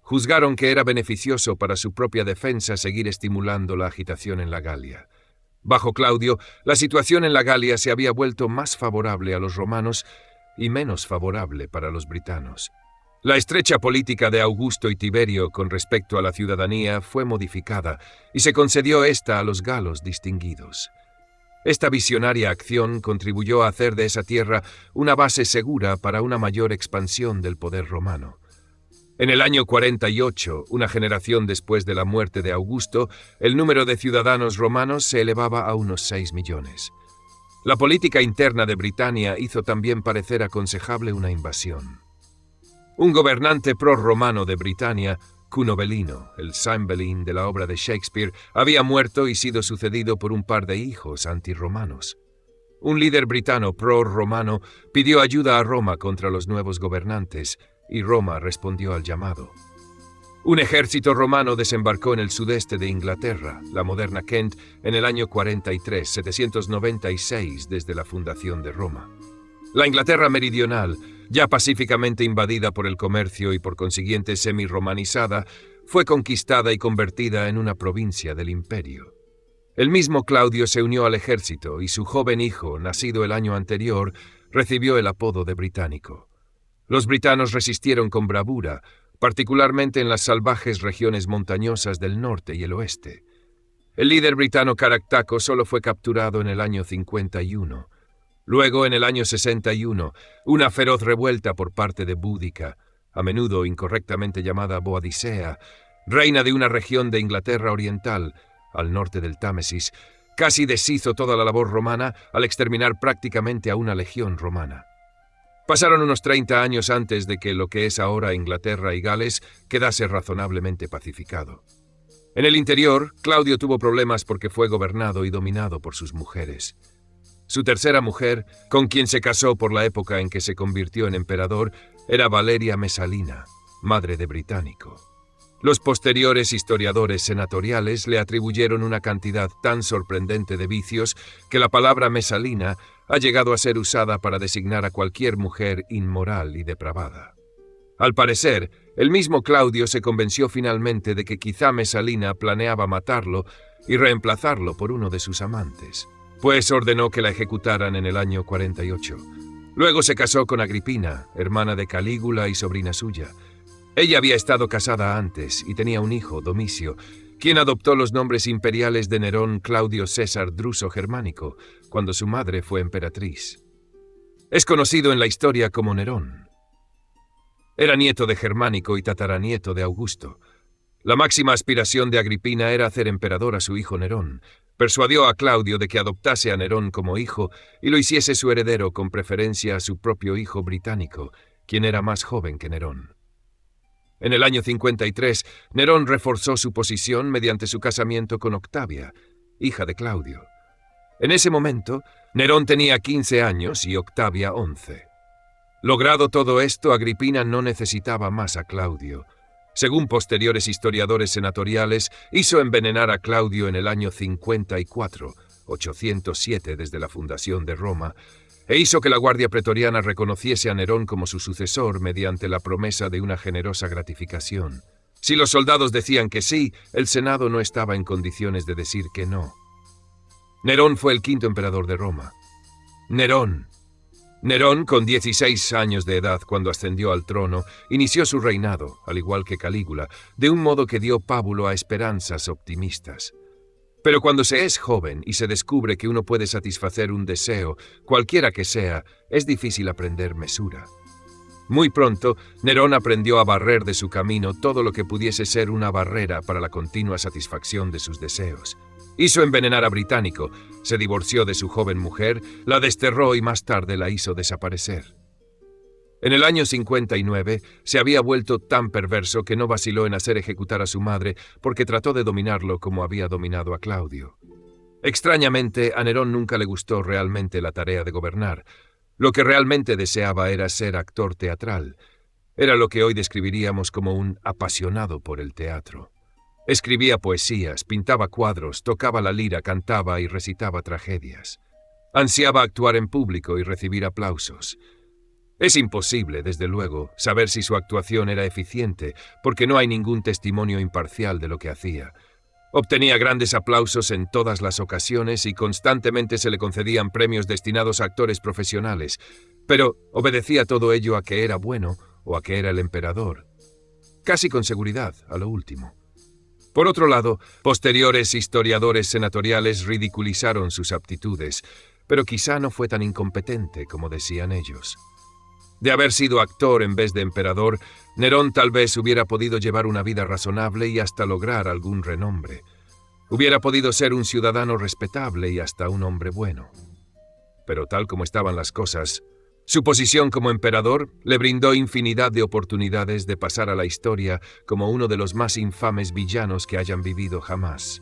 Juzgaron que era beneficioso para su propia defensa seguir estimulando la agitación en la Galia. Bajo Claudio, la situación en la Galia se había vuelto más favorable a los romanos y menos favorable para los britanos. La estrecha política de Augusto y Tiberio con respecto a la ciudadanía fue modificada y se concedió esta a los galos distinguidos. Esta visionaria acción contribuyó a hacer de esa tierra una base segura para una mayor expansión del poder romano. En el año 48, una generación después de la muerte de Augusto, el número de ciudadanos romanos se elevaba a unos 6 millones. La política interna de Britania hizo también parecer aconsejable una invasión. Un gobernante prorromano de Britania, Cunovelino, el Cymbeline de la obra de Shakespeare, había muerto y sido sucedido por un par de hijos antirromanos. Un líder britano prorromano pidió ayuda a Roma contra los nuevos gobernantes, y Roma respondió al llamado. Un ejército romano desembarcó en el sudeste de Inglaterra, la moderna Kent, en el año 43, 796 desde la fundación de Roma. La Inglaterra meridional, ya pacíficamente invadida por el comercio y por consiguiente semi-romanizada, fue conquistada y convertida en una provincia del imperio. El mismo Claudio se unió al ejército y su joven hijo, nacido el año anterior, recibió el apodo de británico. Los britanos resistieron con bravura, particularmente en las salvajes regiones montañosas del norte y el oeste. El líder britano Caractaco solo fue capturado en el año 51. Luego, en el año 61, una feroz revuelta por parte de Búdica, a menudo incorrectamente llamada Boadicea, reina de una región de Inglaterra oriental, al norte del Támesis, casi deshizo toda la labor romana al exterminar prácticamente a una legión romana. Pasaron unos 30 años antes de que lo que es ahora Inglaterra y Gales quedase razonablemente pacificado. En el interior, Claudio tuvo problemas porque fue gobernado y dominado por sus mujeres. Su tercera mujer, con quien se casó por la época en que se convirtió en emperador, era Valeria Mesalina, madre de Británico. Los posteriores historiadores senatoriales le atribuyeron una cantidad tan sorprendente de vicios que la palabra Mesalina ha llegado a ser usada para designar a cualquier mujer inmoral y depravada. Al parecer, el mismo Claudio se convenció finalmente de que quizá Mesalina planeaba matarlo y reemplazarlo por uno de sus amantes, pues ordenó que la ejecutaran en el año 48. Luego se casó con Agripina, hermana de Calígula y sobrina suya. Ella había estado casada antes y tenía un hijo, Domicio, quien adoptó los nombres imperiales de Nerón Claudio César Druso Germánico, cuando su madre fue emperatriz. Es conocido en la historia como Nerón. Era nieto de Germánico y tataranieto de Augusto. La máxima aspiración de Agripina era hacer emperador a su hijo Nerón. Persuadió a Claudio de que adoptase a Nerón como hijo y lo hiciese su heredero con preferencia a su propio hijo británico, quien era más joven que Nerón. En el año 53, Nerón reforzó su posición mediante su casamiento con Octavia, hija de Claudio. En ese momento, Nerón tenía 15 años y Octavia 11. Logrado todo esto, Agripina no necesitaba más a Claudio. Según posteriores historiadores senatoriales, hizo envenenar a Claudio en el año 54, 807 desde la fundación de Roma, e hizo que la Guardia Pretoriana reconociese a Nerón como su sucesor mediante la promesa de una generosa gratificación. Si los soldados decían que sí, el Senado no estaba en condiciones de decir que no. Nerón fue el quinto emperador de Roma. Nerón, con 16 años de edad cuando ascendió al trono, inició su reinado, al igual que Calígula, de un modo que dio pábulo a esperanzas optimistas. Pero cuando se es joven y se descubre que uno puede satisfacer un deseo, cualquiera que sea, es difícil aprender mesura. Muy pronto, Nerón aprendió a barrer de su camino todo lo que pudiese ser una barrera para la continua satisfacción de sus deseos. Hizo envenenar a Británico, se divorció de su joven mujer, la desterró y más tarde la hizo desaparecer. En el año 59 se había vuelto tan perverso que no vaciló en hacer ejecutar a su madre porque trató de dominarlo como había dominado a Claudio. Extrañamente, a Nerón nunca le gustó realmente la tarea de gobernar. Lo que realmente deseaba era ser actor teatral. Era lo que hoy describiríamos como un apasionado por el teatro. Escribía poesías, pintaba cuadros, tocaba la lira, cantaba y recitaba tragedias. Ansiaba actuar en público y recibir aplausos. Es imposible, desde luego, saber si su actuación era eficiente, porque no hay ningún testimonio imparcial de lo que hacía. Obtenía grandes aplausos en todas las ocasiones y constantemente se le concedían premios destinados a actores profesionales, pero obedecía todo ello a que era bueno o a que era el emperador. Casi con seguridad, a lo último. Por otro lado, posteriores historiadores senatoriales ridiculizaron sus aptitudes, pero quizá no fue tan incompetente como decían ellos. De haber sido actor en vez de emperador, Nerón tal vez hubiera podido llevar una vida razonable y hasta lograr algún renombre. Hubiera podido ser un ciudadano respetable y hasta un hombre bueno. pero tal como estaban las cosas, su posición como emperador le brindó infinidad de oportunidades de pasar a la historia como uno de los más infames villanos que hayan vivido jamás.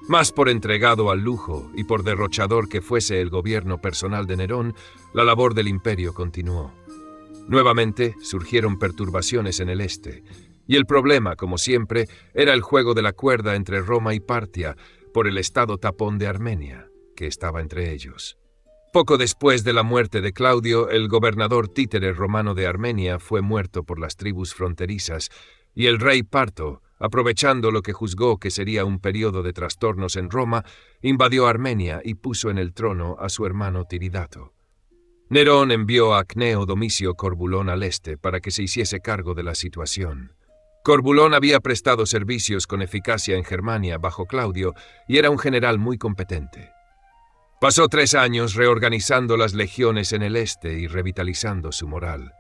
Más por entregado al lujo y por derrochador que fuese el gobierno personal de Nerón, la labor del imperio continuó. Nuevamente surgieron perturbaciones en el este, y el problema, como siempre, era el juego de la cuerda entre Roma y Partia por el estado tapón de Armenia, que estaba entre ellos. Poco después de la muerte de Claudio, el gobernador títere romano de Armenia fue muerto por las tribus fronterizas, y el rey Parto, aprovechando lo que juzgó que sería un periodo de trastornos en Roma, invadió Armenia y puso en el trono a su hermano Tiridato. Nerón envió a Cneo Domicio Corbulón al este para que se hiciese cargo de la situación. Corbulón había prestado servicios con eficacia en Germania bajo Claudio y era un general muy competente. Pasó 3 años reorganizando las legiones en el este y revitalizando su moral.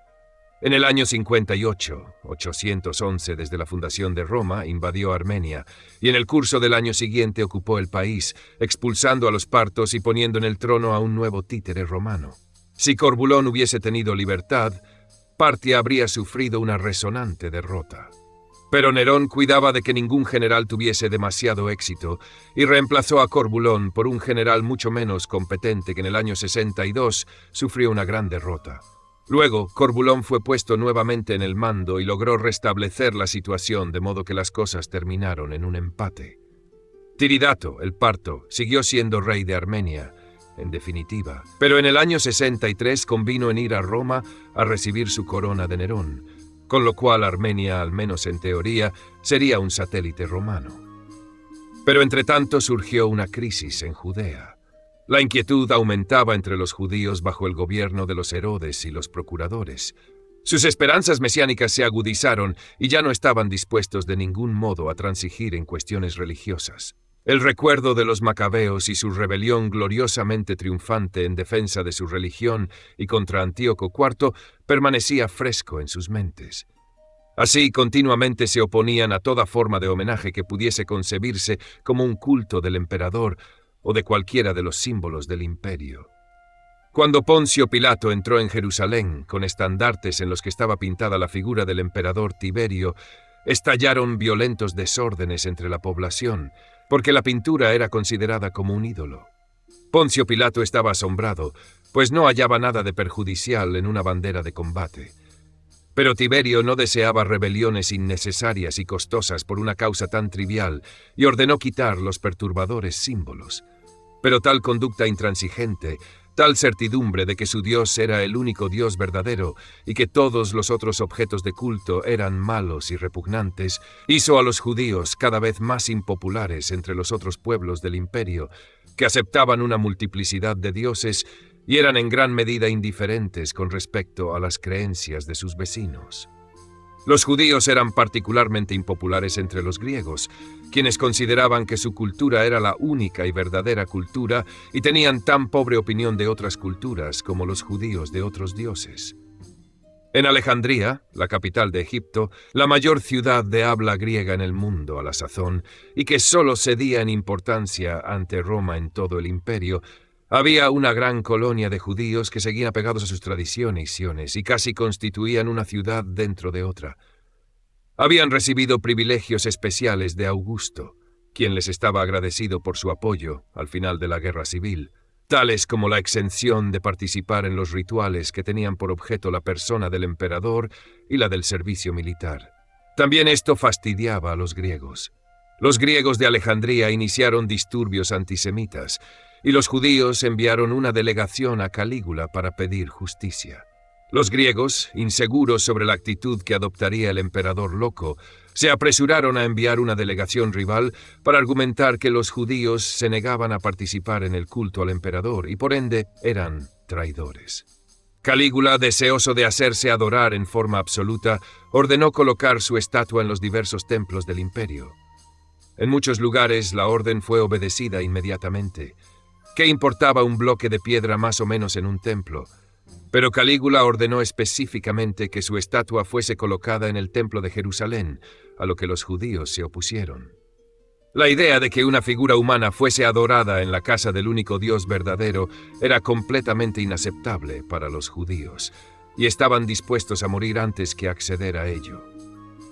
En el año 58, 811 desde la fundación de Roma, invadió Armenia, y en el curso del año siguiente ocupó el país, expulsando a los partos y poniendo en el trono a un nuevo títere romano. Si Corbulón hubiese tenido libertad, Partia habría sufrido una resonante derrota. Pero Nerón cuidaba de que ningún general tuviese demasiado éxito y reemplazó a Corbulón por un general mucho menos competente que en el año 62 sufrió una gran derrota. Luego, Corbulón fue puesto nuevamente en el mando y logró restablecer la situación de modo que las cosas terminaron en un empate. Tiridato, el parto, siguió siendo rey de Armenia, en definitiva, pero en el año 63 convino en ir a Roma a recibir su corona de Nerón, con lo cual Armenia, al menos en teoría, sería un satélite romano. Pero entretanto surgió una crisis en Judea. La inquietud aumentaba entre los judíos bajo el gobierno de los Herodes y los procuradores. Sus esperanzas mesiánicas se agudizaron y ya no estaban dispuestos de ningún modo a transigir en cuestiones religiosas. El recuerdo de los macabeos y su rebelión gloriosamente triunfante en defensa de su religión y contra Antíoco IV permanecía fresco en sus mentes. Así, continuamente se oponían a toda forma de homenaje que pudiese concebirse como un culto del emperador o de cualquiera de los símbolos del imperio. Cuando Poncio Pilato entró en Jerusalén con estandartes en los que estaba pintada la figura del emperador Tiberio, estallaron violentos desórdenes entre la población, porque la pintura era considerada como un ídolo. Poncio Pilato estaba asombrado, pues no hallaba nada de perjudicial en una bandera de combate. Pero Tiberio no deseaba rebeliones innecesarias y costosas por una causa tan trivial y ordenó quitar los perturbadores símbolos. Pero tal conducta intransigente, tal certidumbre de que su Dios era el único Dios verdadero y que todos los otros objetos de culto eran malos y repugnantes, hizo a los judíos cada vez más impopulares entre los otros pueblos del imperio, que aceptaban una multiplicidad de dioses y eran en gran medida indiferentes con respecto a las creencias de sus vecinos. Los judíos eran particularmente impopulares entre los griegos, quienes consideraban que su cultura era la única y verdadera cultura y tenían tan pobre opinión de otras culturas como los judíos de otros dioses. En Alejandría, la capital de Egipto, la mayor ciudad de habla griega en el mundo a la sazón, y que solo cedía en importancia ante Roma en todo el imperio, había una gran colonia de judíos que seguían apegados a sus tradiciones y casi constituían una ciudad dentro de otra. Habían recibido privilegios especiales de Augusto, quien les estaba agradecido por su apoyo al final de la guerra civil, tales como la exención de participar en los rituales que tenían por objeto la persona del emperador y la del servicio militar. También esto fastidiaba a los griegos. Los griegos de Alejandría iniciaron disturbios antisemitas, y los judíos enviaron una delegación a Calígula para pedir justicia. Los griegos, inseguros sobre la actitud que adoptaría el emperador loco, se apresuraron a enviar una delegación rival para argumentar que los judíos se negaban a participar en el culto al emperador y por ende eran traidores. Calígula, deseoso de hacerse adorar en forma absoluta, ordenó colocar su estatua en los diversos templos del imperio. En muchos lugares la orden fue obedecida inmediatamente. ¿Qué importaba un bloque de piedra más o menos en un templo? Pero Calígula ordenó específicamente que su estatua fuese colocada en el templo de Jerusalén, a lo que los judíos se opusieron. La idea de que una figura humana fuese adorada en la casa del único Dios verdadero era completamente inaceptable para los judíos, y estaban dispuestos a morir antes que acceder a ello.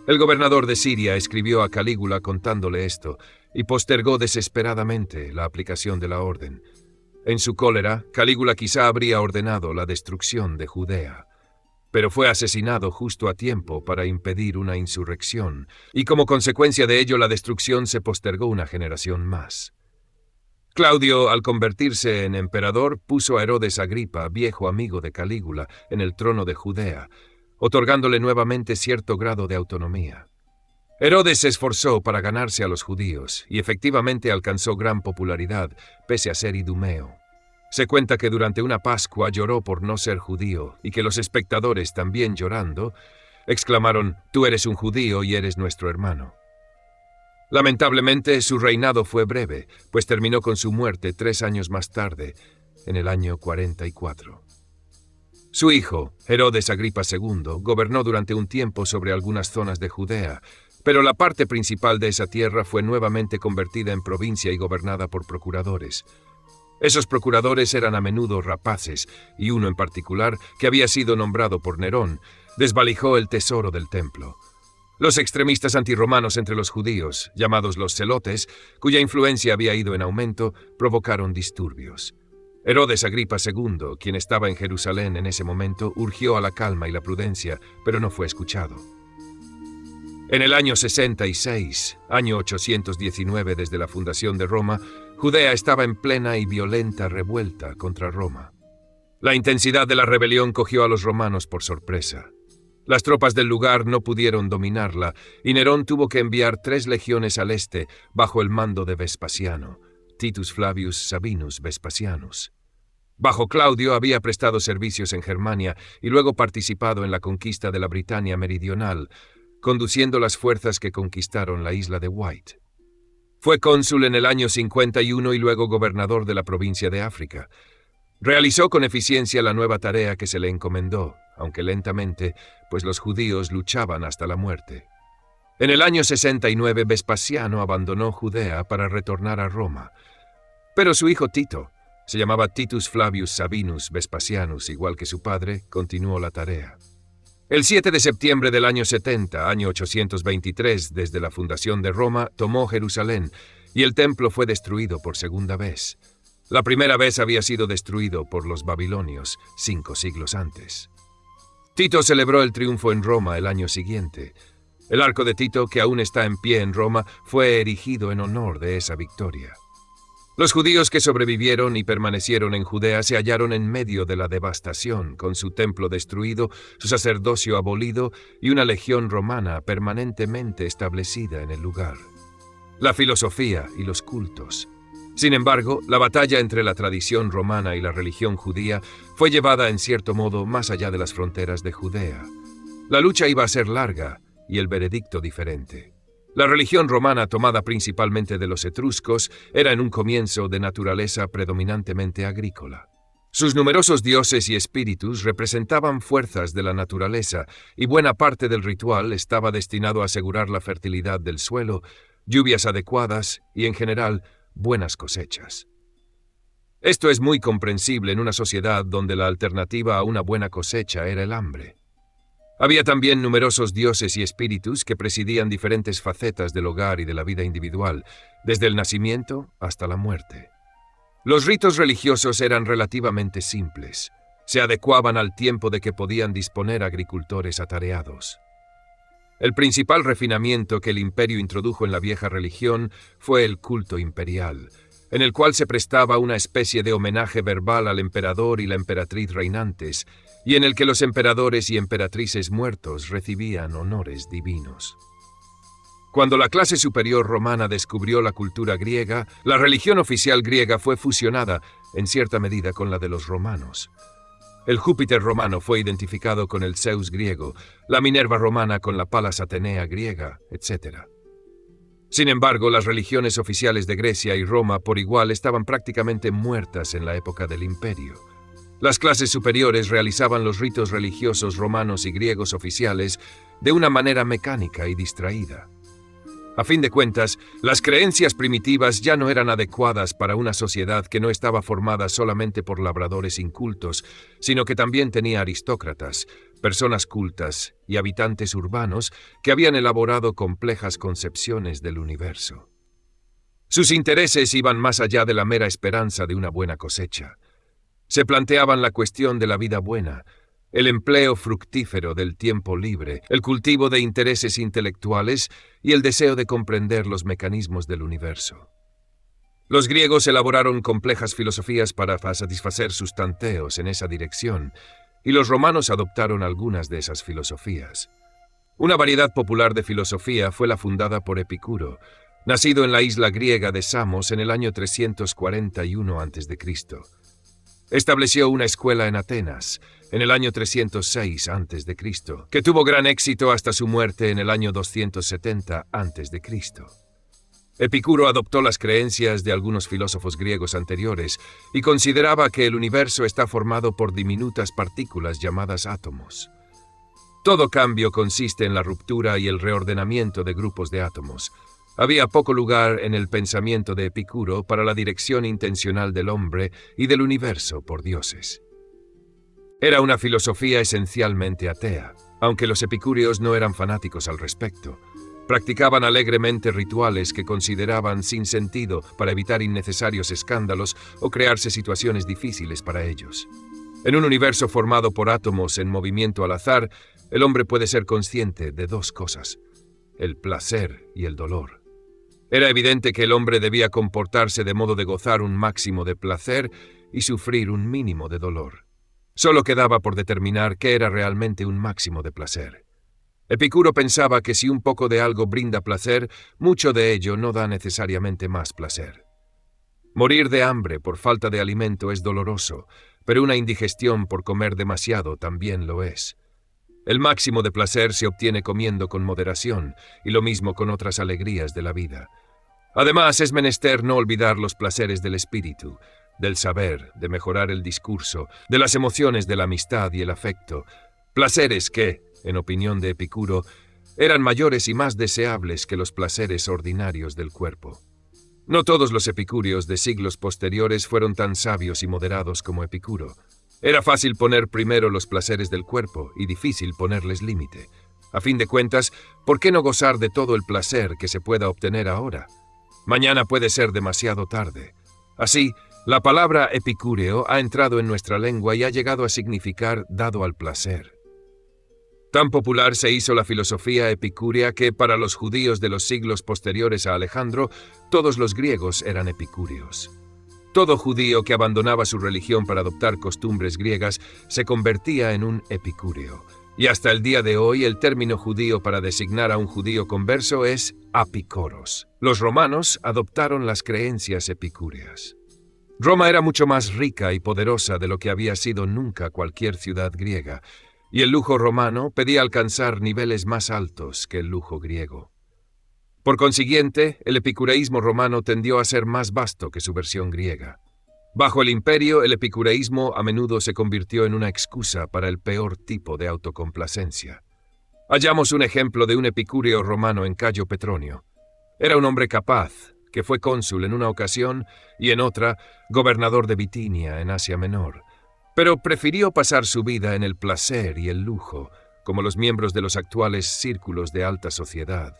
El gobernador de Siria escribió a Calígula contándole esto, y postergó desesperadamente la aplicación de la orden. En su cólera, Calígula quizá habría ordenado la destrucción de Judea, pero fue asesinado justo a tiempo para impedir una insurrección, y como consecuencia de ello la destrucción se postergó una generación más. Claudio, al convertirse en emperador, puso a Herodes Agripa, viejo amigo de Calígula, en el trono de Judea, otorgándole nuevamente cierto grado de autonomía. Herodes se esforzó para ganarse a los judíos, y efectivamente alcanzó gran popularidad, pese a ser idumeo. Se cuenta que durante una Pascua lloró por no ser judío, y que los espectadores, también llorando, exclamaron: «Tú eres un judío y eres nuestro hermano». Lamentablemente, su reinado fue breve, pues terminó con su muerte 3 años más tarde, en el año 44. Su hijo, Herodes Agripa II, gobernó durante un tiempo sobre algunas zonas de Judea, pero la parte principal de esa tierra fue nuevamente convertida en provincia y gobernada por procuradores. Esos procuradores eran a menudo rapaces, y uno en particular, que había sido nombrado por Nerón, desvalijó el tesoro del templo. Los extremistas antirromanos entre los judíos, llamados los celotes, cuya influencia había ido en aumento, provocaron disturbios. Herodes Agripa II, quien estaba en Jerusalén en ese momento, urgió a la calma y la prudencia, pero no fue escuchado. En el año 66, año 819 desde la fundación de Roma, Judea estaba en plena y violenta revuelta contra Roma. La intensidad de la rebelión cogió a los romanos por sorpresa. Las tropas del lugar no pudieron dominarla, y Nerón tuvo que enviar 3 legiones al este bajo el mando de Vespasiano, Titus Flavius Sabinus Vespasianus. Bajo Claudio había prestado servicios en Germania y luego participado en la conquista de la Britania meridional, conduciendo las fuerzas que conquistaron la isla de White. Fue cónsul en el año 51 y luego gobernador de la provincia de África. Realizó con eficiencia la nueva tarea que se le encomendó, aunque lentamente, pues los judíos luchaban hasta la muerte. En el año 69 Vespasiano abandonó Judea para retornar a Roma, pero su hijo Tito, se llamaba Titus Flavius Sabinus Vespasianus, igual que su padre, continuó la tarea. El 7 de septiembre del año 70, año 823, desde la fundación de Roma, tomó Jerusalén, y el templo fue destruido por segunda vez. La primera vez había sido destruido por los babilonios 5 siglos antes. Tito celebró el triunfo en Roma el año siguiente. El arco de Tito, que aún está en pie en Roma, fue erigido en honor de esa victoria. Los judíos que sobrevivieron y permanecieron en Judea se hallaron en medio de la devastación, con su templo destruido, su sacerdocio abolido y una legión romana permanentemente establecida en el lugar. La filosofía y los cultos. Sin embargo, la batalla entre la tradición romana y la religión judía fue llevada en cierto modo más allá de las fronteras de Judea. La lucha iba a ser larga y el veredicto diferente. La religión romana, tomada principalmente de los etruscos, era en un comienzo de naturaleza predominantemente agrícola. Sus numerosos dioses y espíritus representaban fuerzas de la naturaleza, y buena parte del ritual estaba destinado a asegurar la fertilidad del suelo, lluvias adecuadas y, en general, buenas cosechas. Esto es muy comprensible en una sociedad donde la alternativa a una buena cosecha era el hambre. Había también numerosos dioses y espíritus que presidían diferentes facetas del hogar y de la vida individual, desde el nacimiento hasta la muerte. Los ritos religiosos eran relativamente simples. Se adecuaban al tiempo de que podían disponer agricultores atareados. El principal refinamiento que el imperio introdujo en la vieja religión fue el culto imperial, en el cual se prestaba una especie de homenaje verbal al emperador y la emperatriz reinantes, y en el que los emperadores y emperatrices muertos recibían honores divinos. Cuando la clase superior romana descubrió la cultura griega, la religión oficial griega fue fusionada, en cierta medida, con la de los romanos. El Júpiter romano fue identificado con el Zeus griego, la Minerva romana con la Palas Atenea griega, etc. Sin embargo, las religiones oficiales de Grecia y Roma por igual estaban prácticamente muertas en la época del imperio. Las clases superiores realizaban los ritos religiosos romanos y griegos oficiales de una manera mecánica y distraída. A fin de cuentas, las creencias primitivas ya no eran adecuadas para una sociedad que no estaba formada solamente por labradores incultos, sino que también tenía aristócratas, personas cultas y habitantes urbanos que habían elaborado complejas concepciones del universo. Sus intereses iban más allá de la mera esperanza de una buena cosecha. Se planteaban la cuestión de la vida buena, el empleo fructífero del tiempo libre, el cultivo de intereses intelectuales y el deseo de comprender los mecanismos del universo. Los griegos elaboraron complejas filosofías para satisfacer sus tanteos en esa dirección, y los romanos adoptaron algunas de esas filosofías. Una variedad popular de filosofía fue la fundada por Epicuro, nacido en la isla griega de Samos en el año 341 a.C. Estableció una escuela en Atenas en el año 306 a.C., que tuvo gran éxito hasta su muerte en el año 270 a.C. Epicuro adoptó las creencias de algunos filósofos griegos anteriores y consideraba que el universo está formado por diminutas partículas llamadas átomos. Todo cambio consiste en la ruptura y el reordenamiento de grupos de átomos. Había poco lugar en el pensamiento de Epicuro para la dirección intencional del hombre y del universo por dioses. Era una filosofía esencialmente atea, aunque los epicúreos no eran fanáticos al respecto. Practicaban alegremente rituales que consideraban sin sentido para evitar innecesarios escándalos o crearse situaciones difíciles para ellos. En un universo formado por átomos en movimiento al azar, el hombre puede ser consciente de dos cosas: el placer y el dolor. Era evidente que el hombre debía comportarse de modo de gozar un máximo de placer y sufrir un mínimo de dolor. Solo quedaba por determinar qué era realmente un máximo de placer. Epicuro pensaba que si un poco de algo brinda placer, mucho de ello no da necesariamente más placer. Morir de hambre por falta de alimento es doloroso, pero una indigestión por comer demasiado también lo es. El máximo de placer se obtiene comiendo con moderación, y lo mismo con otras alegrías de la vida. Además, es menester no olvidar los placeres del espíritu, del saber, de mejorar el discurso, de las emociones de la amistad y el afecto, placeres que, en opinión de Epicuro, eran mayores y más deseables que los placeres ordinarios del cuerpo. No todos los epicúreos de siglos posteriores fueron tan sabios y moderados como Epicuro. Era fácil poner primero los placeres del cuerpo y difícil ponerles límite. A fin de cuentas, ¿por qué no gozar de todo el placer que se pueda obtener ahora? Mañana puede ser demasiado tarde. Así, la palabra epicúreo ha entrado en nuestra lengua y ha llegado a significar dado al placer. Tan popular se hizo la filosofía epicúrea que, para los judíos de los siglos posteriores a Alejandro, todos los griegos eran epicúreos. Todo judío que abandonaba su religión para adoptar costumbres griegas se convertía en un epicúreo. Y hasta el día de hoy el término judío para designar a un judío converso es apikoros. Los romanos adoptaron las creencias epicúreas. Roma era mucho más rica y poderosa de lo que había sido nunca cualquier ciudad griega, y el lujo romano pedía alcanzar niveles más altos que el lujo griego. Por consiguiente, el epicureísmo romano tendió a ser más vasto que su versión griega. Bajo el imperio, el epicureísmo a menudo se convirtió en una excusa para el peor tipo de autocomplacencia. Hallamos un ejemplo de un epicúreo romano en Cayo Petronio. Era un hombre capaz, que fue cónsul en una ocasión y en otra gobernador de Bitinia en Asia Menor, pero prefirió pasar su vida en el placer y el lujo, como los miembros de los actuales círculos de alta sociedad.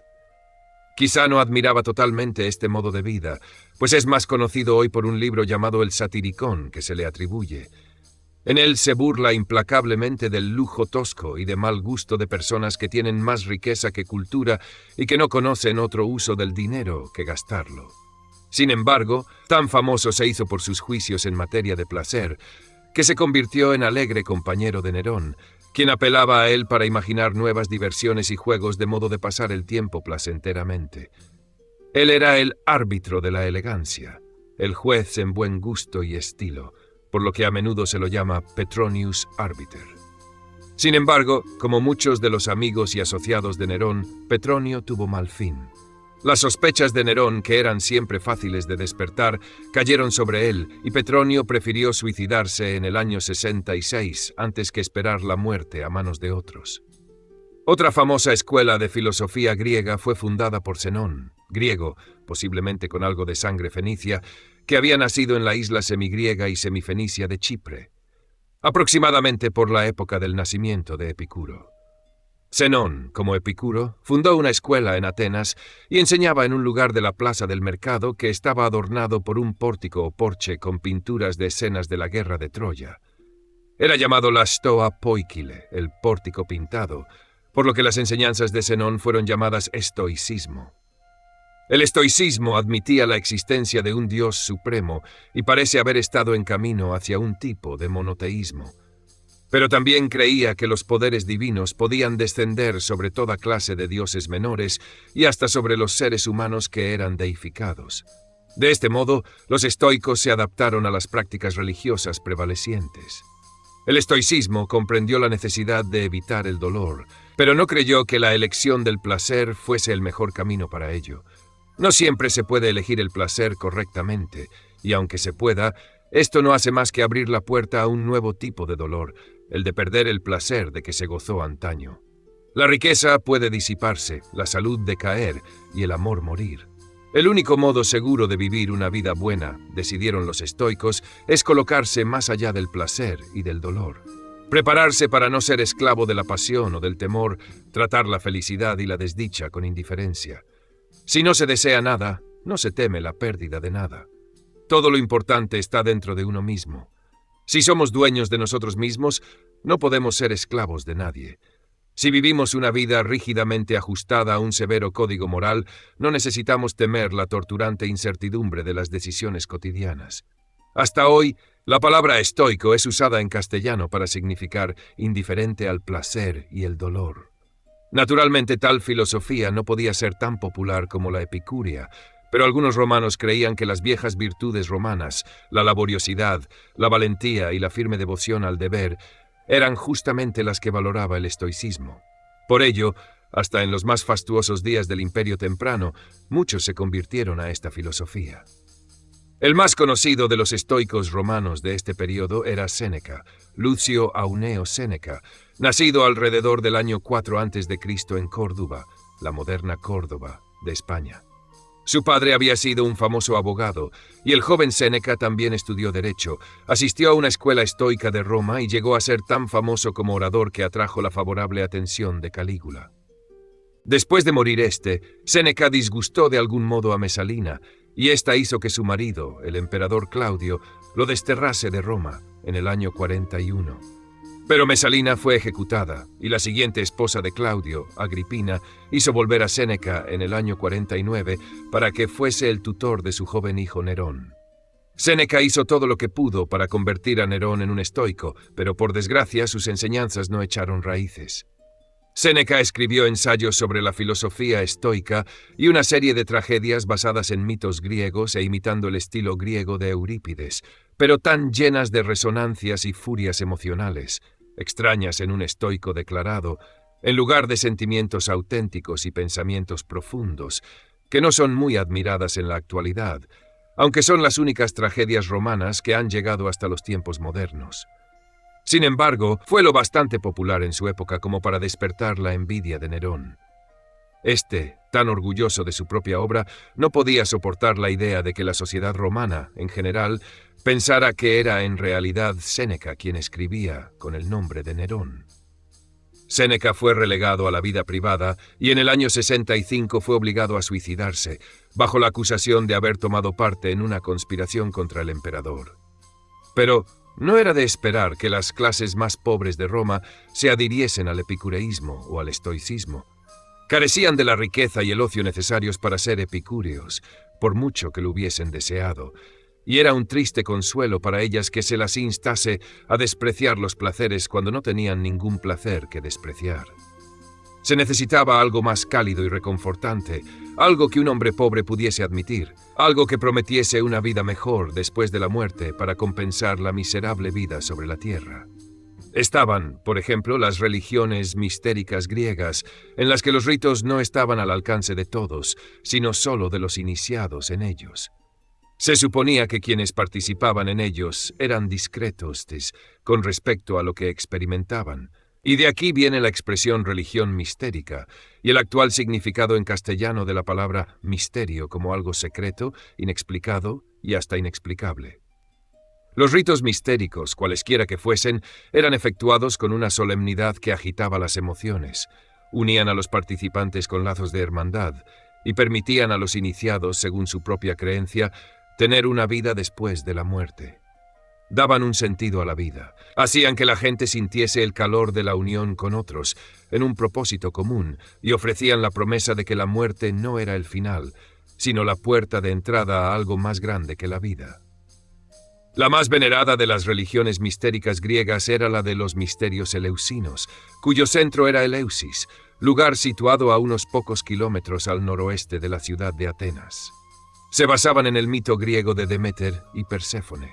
Quizá no admiraba totalmente este modo de vida, pues es más conocido hoy por un libro llamado El Satiricón que se le atribuye. En él se burla implacablemente del lujo tosco y de mal gusto de personas que tienen más riqueza que cultura y que no conocen otro uso del dinero que gastarlo. Sin embargo, tan famoso se hizo por sus juicios en materia de placer, que se convirtió en alegre compañero de Nerón, quien apelaba a él para imaginar nuevas diversiones y juegos de modo de pasar el tiempo placenteramente. Él era el árbitro de la elegancia, el juez en buen gusto y estilo, por lo que a menudo se lo llama Petronius Arbiter. Sin embargo, como muchos de los amigos y asociados de Nerón, Petronio tuvo mal fin. Las sospechas de Nerón, que eran siempre fáciles de despertar, cayeron sobre él, y Petronio prefirió suicidarse en el año 66 antes que esperar la muerte a manos de otros. Otra famosa escuela de filosofía griega fue fundada por Zenón, griego, posiblemente con algo de sangre fenicia, que había nacido en la isla semigriega y semifenicia de Chipre, aproximadamente por la época del nacimiento de Epicuro. Zenón, como Epicuro, fundó una escuela en Atenas y enseñaba en un lugar de la plaza del mercado que estaba adornado por un pórtico o porche con pinturas de escenas de la guerra de Troya. Era llamado la Stoa Poikile, el pórtico pintado, por lo que las enseñanzas de Zenón fueron llamadas estoicismo. El estoicismo admitía la existencia de un Dios supremo y parece haber estado en camino hacia un tipo de monoteísmo. Pero también creía que los poderes divinos podían descender sobre toda clase de dioses menores y hasta sobre los seres humanos que eran deificados. De este modo, los estoicos se adaptaron a las prácticas religiosas prevalecientes. El estoicismo comprendió la necesidad de evitar el dolor, pero no creyó que la elección del placer fuese el mejor camino para ello. No siempre se puede elegir el placer correctamente, y aunque se pueda, esto no hace más que abrir la puerta a un nuevo tipo de dolor, el de perder el placer de que se gozó antaño. La riqueza puede disiparse, la salud decaer y el amor morir. El único modo seguro de vivir una vida buena, decidieron los estoicos, es colocarse más allá del placer y del dolor. Prepararse para no ser esclavo de la pasión o del temor, tratar la felicidad y la desdicha con indiferencia. Si no se desea nada, no se teme la pérdida de nada. Todo lo importante está dentro de uno mismo. Si somos dueños de nosotros mismos, no podemos ser esclavos de nadie. Si vivimos una vida rígidamente ajustada a un severo código moral, no necesitamos temer la torturante incertidumbre de las decisiones cotidianas. Hasta hoy, la palabra estoico es usada en castellano para significar indiferente al placer y el dolor. Naturalmente, tal filosofía no podía ser tan popular como la epicúrea, pero algunos romanos creían que las viejas virtudes romanas, la laboriosidad, la valentía y la firme devoción al deber, eran justamente las que valoraba el estoicismo. Por ello, hasta en los más fastuosos días del Imperio temprano, muchos se convirtieron a esta filosofía. El más conocido de los estoicos romanos de este periodo era Séneca, Lucio Auneo Séneca, nacido alrededor del año 4 a.C. en Córdoba, la moderna Córdoba de España. Su padre había sido un famoso abogado, y el joven Séneca también estudió Derecho, asistió a una escuela estoica de Roma y llegó a ser tan famoso como orador que atrajo la favorable atención de Calígula. Después de morir Séneca disgustó de algún modo a Mesalina, y ésta hizo que su marido, el emperador Claudio, lo desterrase de Roma en el año 41. Pero Mesalina fue ejecutada, y la siguiente esposa de Claudio, Agripina, hizo volver a Séneca en el año 49 para que fuese el tutor de su joven hijo Nerón. Séneca hizo todo lo que pudo para convertir a Nerón en un estoico, pero por desgracia sus enseñanzas no echaron raíces. Séneca escribió ensayos sobre la filosofía estoica y una serie de tragedias basadas en mitos griegos e imitando el estilo griego de Eurípides, pero tan llenas de resonancias y furias emocionales, extrañas en un estoico declarado, en lugar de sentimientos auténticos y pensamientos profundos, que no son muy admiradas en la actualidad, aunque son las únicas tragedias romanas que han llegado hasta los tiempos modernos. Sin embargo, fue lo bastante popular en su época como para despertar la envidia de Nerón. Tan orgulloso de su propia obra, no podía soportar la idea de que la sociedad romana, en general, pensara que era en realidad Séneca quien escribía con el nombre de Nerón. Séneca fue relegado a la vida privada y en el año 65 fue obligado a suicidarse, bajo la acusación de haber tomado parte en una conspiración contra el emperador. Pero no era de esperar que las clases más pobres de Roma se adhiriesen al epicureísmo o al estoicismo. Carecían de la riqueza y el ocio necesarios para ser epicúreos, por mucho que lo hubiesen deseado, y era un triste consuelo para ellas que se las instase a despreciar los placeres cuando no tenían ningún placer que despreciar. Se necesitaba algo más cálido y reconfortante, algo que un hombre pobre pudiese admitir, algo que prometiese una vida mejor después de la muerte para compensar la miserable vida sobre la tierra. Estaban, por ejemplo, las religiones mistéricas griegas, en las que los ritos no estaban al alcance de todos, sino solo de los iniciados en ellos. Se suponía que quienes participaban en ellos eran discretos con respecto a lo que experimentaban, Y de aquí viene la expresión religión mistérica, y el actual significado en castellano de la palabra misterio como algo secreto, inexplicado y hasta inexplicable. Los ritos mistéricos, cualesquiera que fuesen, eran efectuados con una solemnidad que agitaba las emociones, unían a los participantes con lazos de hermandad y permitían a los iniciados, según su propia creencia, tener una vida después de la muerte. Daban un sentido a la vida, hacían que la gente sintiese el calor de la unión con otros, en un propósito común, y ofrecían la promesa de que la muerte no era el final, sino la puerta de entrada a algo más grande que la vida. La más venerada de las religiones mistéricas griegas era la de los misterios eleusinos, cuyo centro era Eleusis, lugar situado a unos pocos kilómetros al noroeste de la ciudad de Atenas. Se basaban en el mito griego de Deméter y Perséfone.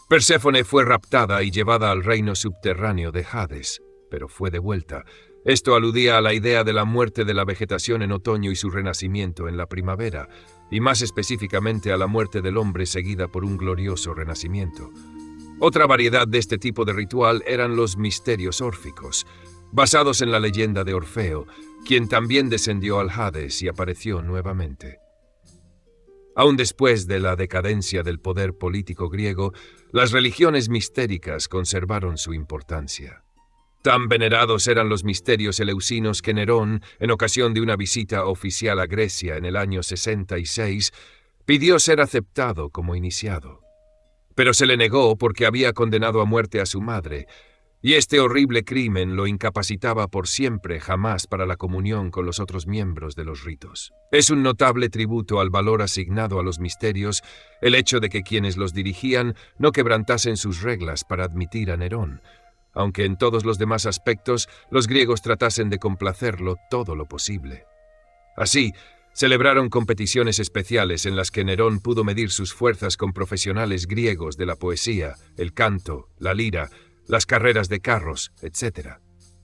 Perséfone fue raptada y llevada al reino subterráneo de Hades, pero fue devuelta. Esto aludía a la idea de la muerte de la vegetación en otoño y su renacimiento en la primavera, y más específicamente a la muerte del hombre seguida por un glorioso renacimiento. Otra variedad de este tipo de ritual eran los misterios órficos, basados en la leyenda de Orfeo, quien también descendió al Hades y apareció nuevamente. Aún después de la decadencia del poder político griego, las religiones mistéricas conservaron su importancia. Tan venerados eran los misterios eleusinos que Nerón, en ocasión de una visita oficial a Grecia en el año 66, pidió ser aceptado como iniciado. Pero se le negó porque había condenado a muerte a su madre, y este horrible crimen lo incapacitaba por siempre jamás para la comunión con los otros miembros de los ritos. Es un notable tributo al valor asignado a los misterios el hecho de que quienes los dirigían no quebrantasen sus reglas para admitir a Nerón, aunque en todos los demás aspectos los griegos tratasen de complacerlo todo lo posible. Así, celebraron competiciones especiales en las que Nerón pudo medir sus fuerzas con profesionales griegos de la poesía, el canto, la lira, las carreras de carros, etc.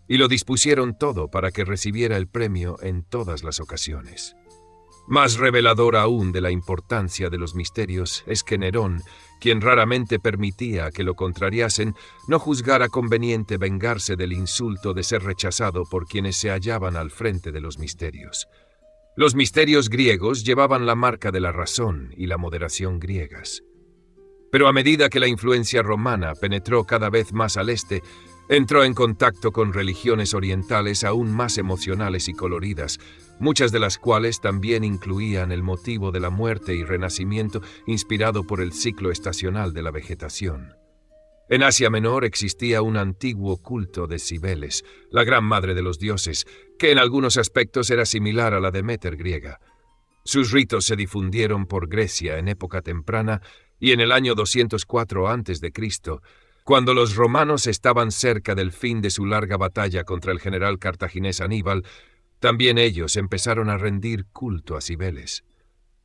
Y lo dispusieron todo para que recibiera el premio en todas las ocasiones. Más revelador aún de la importancia de los misterios es que Nerón, quien raramente permitía que lo contrariasen, no juzgara conveniente vengarse del insulto de ser rechazado por quienes se hallaban al frente de los misterios. Los misterios griegos llevaban la marca de la razón y la moderación griegas. Pero a medida que la influencia romana penetró cada vez más al este, entró en contacto con religiones orientales aún más emocionales y coloridas, muchas de las cuales también incluían el motivo de la muerte y renacimiento inspirado por el ciclo estacional de la vegetación. En Asia Menor existía un antiguo culto de Cibeles, la gran madre de los dioses, que en algunos aspectos era similar a la Deméter griega. Sus ritos se difundieron por Grecia en época temprana y en el año 204 a.C., cuando los romanos estaban cerca del fin de su larga batalla contra el general cartaginés Aníbal, también ellos empezaron a rendir culto a Cibeles.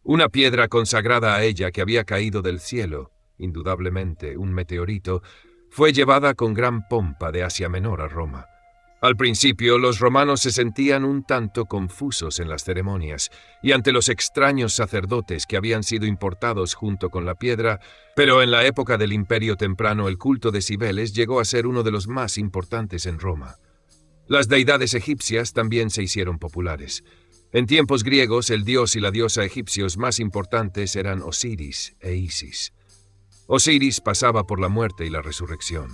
Una piedra consagrada a ella que había caído del cielo, indudablemente un meteorito, fue llevada con gran pompa de Asia Menor a Roma. Al principio, los romanos se sentían un tanto confusos en las ceremonias y ante los extraños sacerdotes que habían sido importados junto con la piedra, pero en la época del Imperio Temprano el culto de Cibeles llegó a ser uno de los más importantes en Roma. Las deidades egipcias también se hicieron populares. En tiempos griegos, el dios y la diosa egipcios más importantes eran Osiris e Isis. Osiris pasaba por la muerte y la resurrección.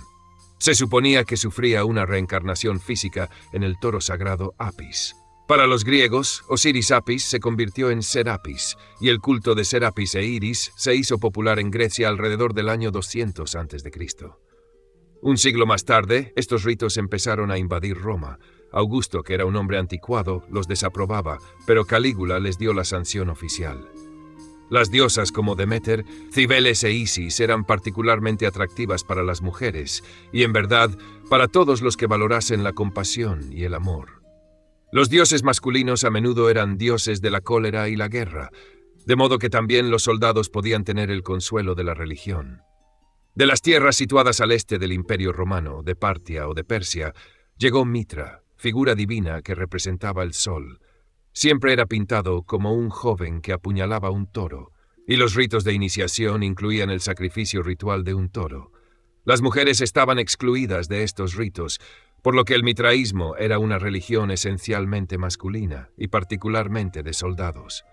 Se suponía que sufría una reencarnación física en el toro sagrado Apis. Para los griegos, Osiris Apis se convirtió en Serapis, y el culto de Serapis e Iris se hizo popular en Grecia alrededor del año 200 a.C. Un siglo más tarde, estos ritos empezaron a invadir Roma. Augusto, que era un hombre anticuado, los desaprobaba, pero Calígula les dio la sanción oficial. Las diosas como Deméter, Cibeles e Isis eran particularmente atractivas para las mujeres y, en verdad, para todos los que valorasen la compasión y el amor. Los dioses masculinos a menudo eran dioses de la cólera y la guerra, de modo que también los soldados podían tener el consuelo de la religión. De las tierras situadas al este del Imperio Romano, de Partia o de Persia, llegó Mitra, figura divina que representaba el sol. Siempre era pintado como un joven que apuñalaba un toro, y los ritos de iniciación incluían el sacrificio ritual de un toro. Las mujeres estaban excluidas de estos ritos, por lo que el mitraísmo era una religión esencialmente masculina y particularmente de soldados.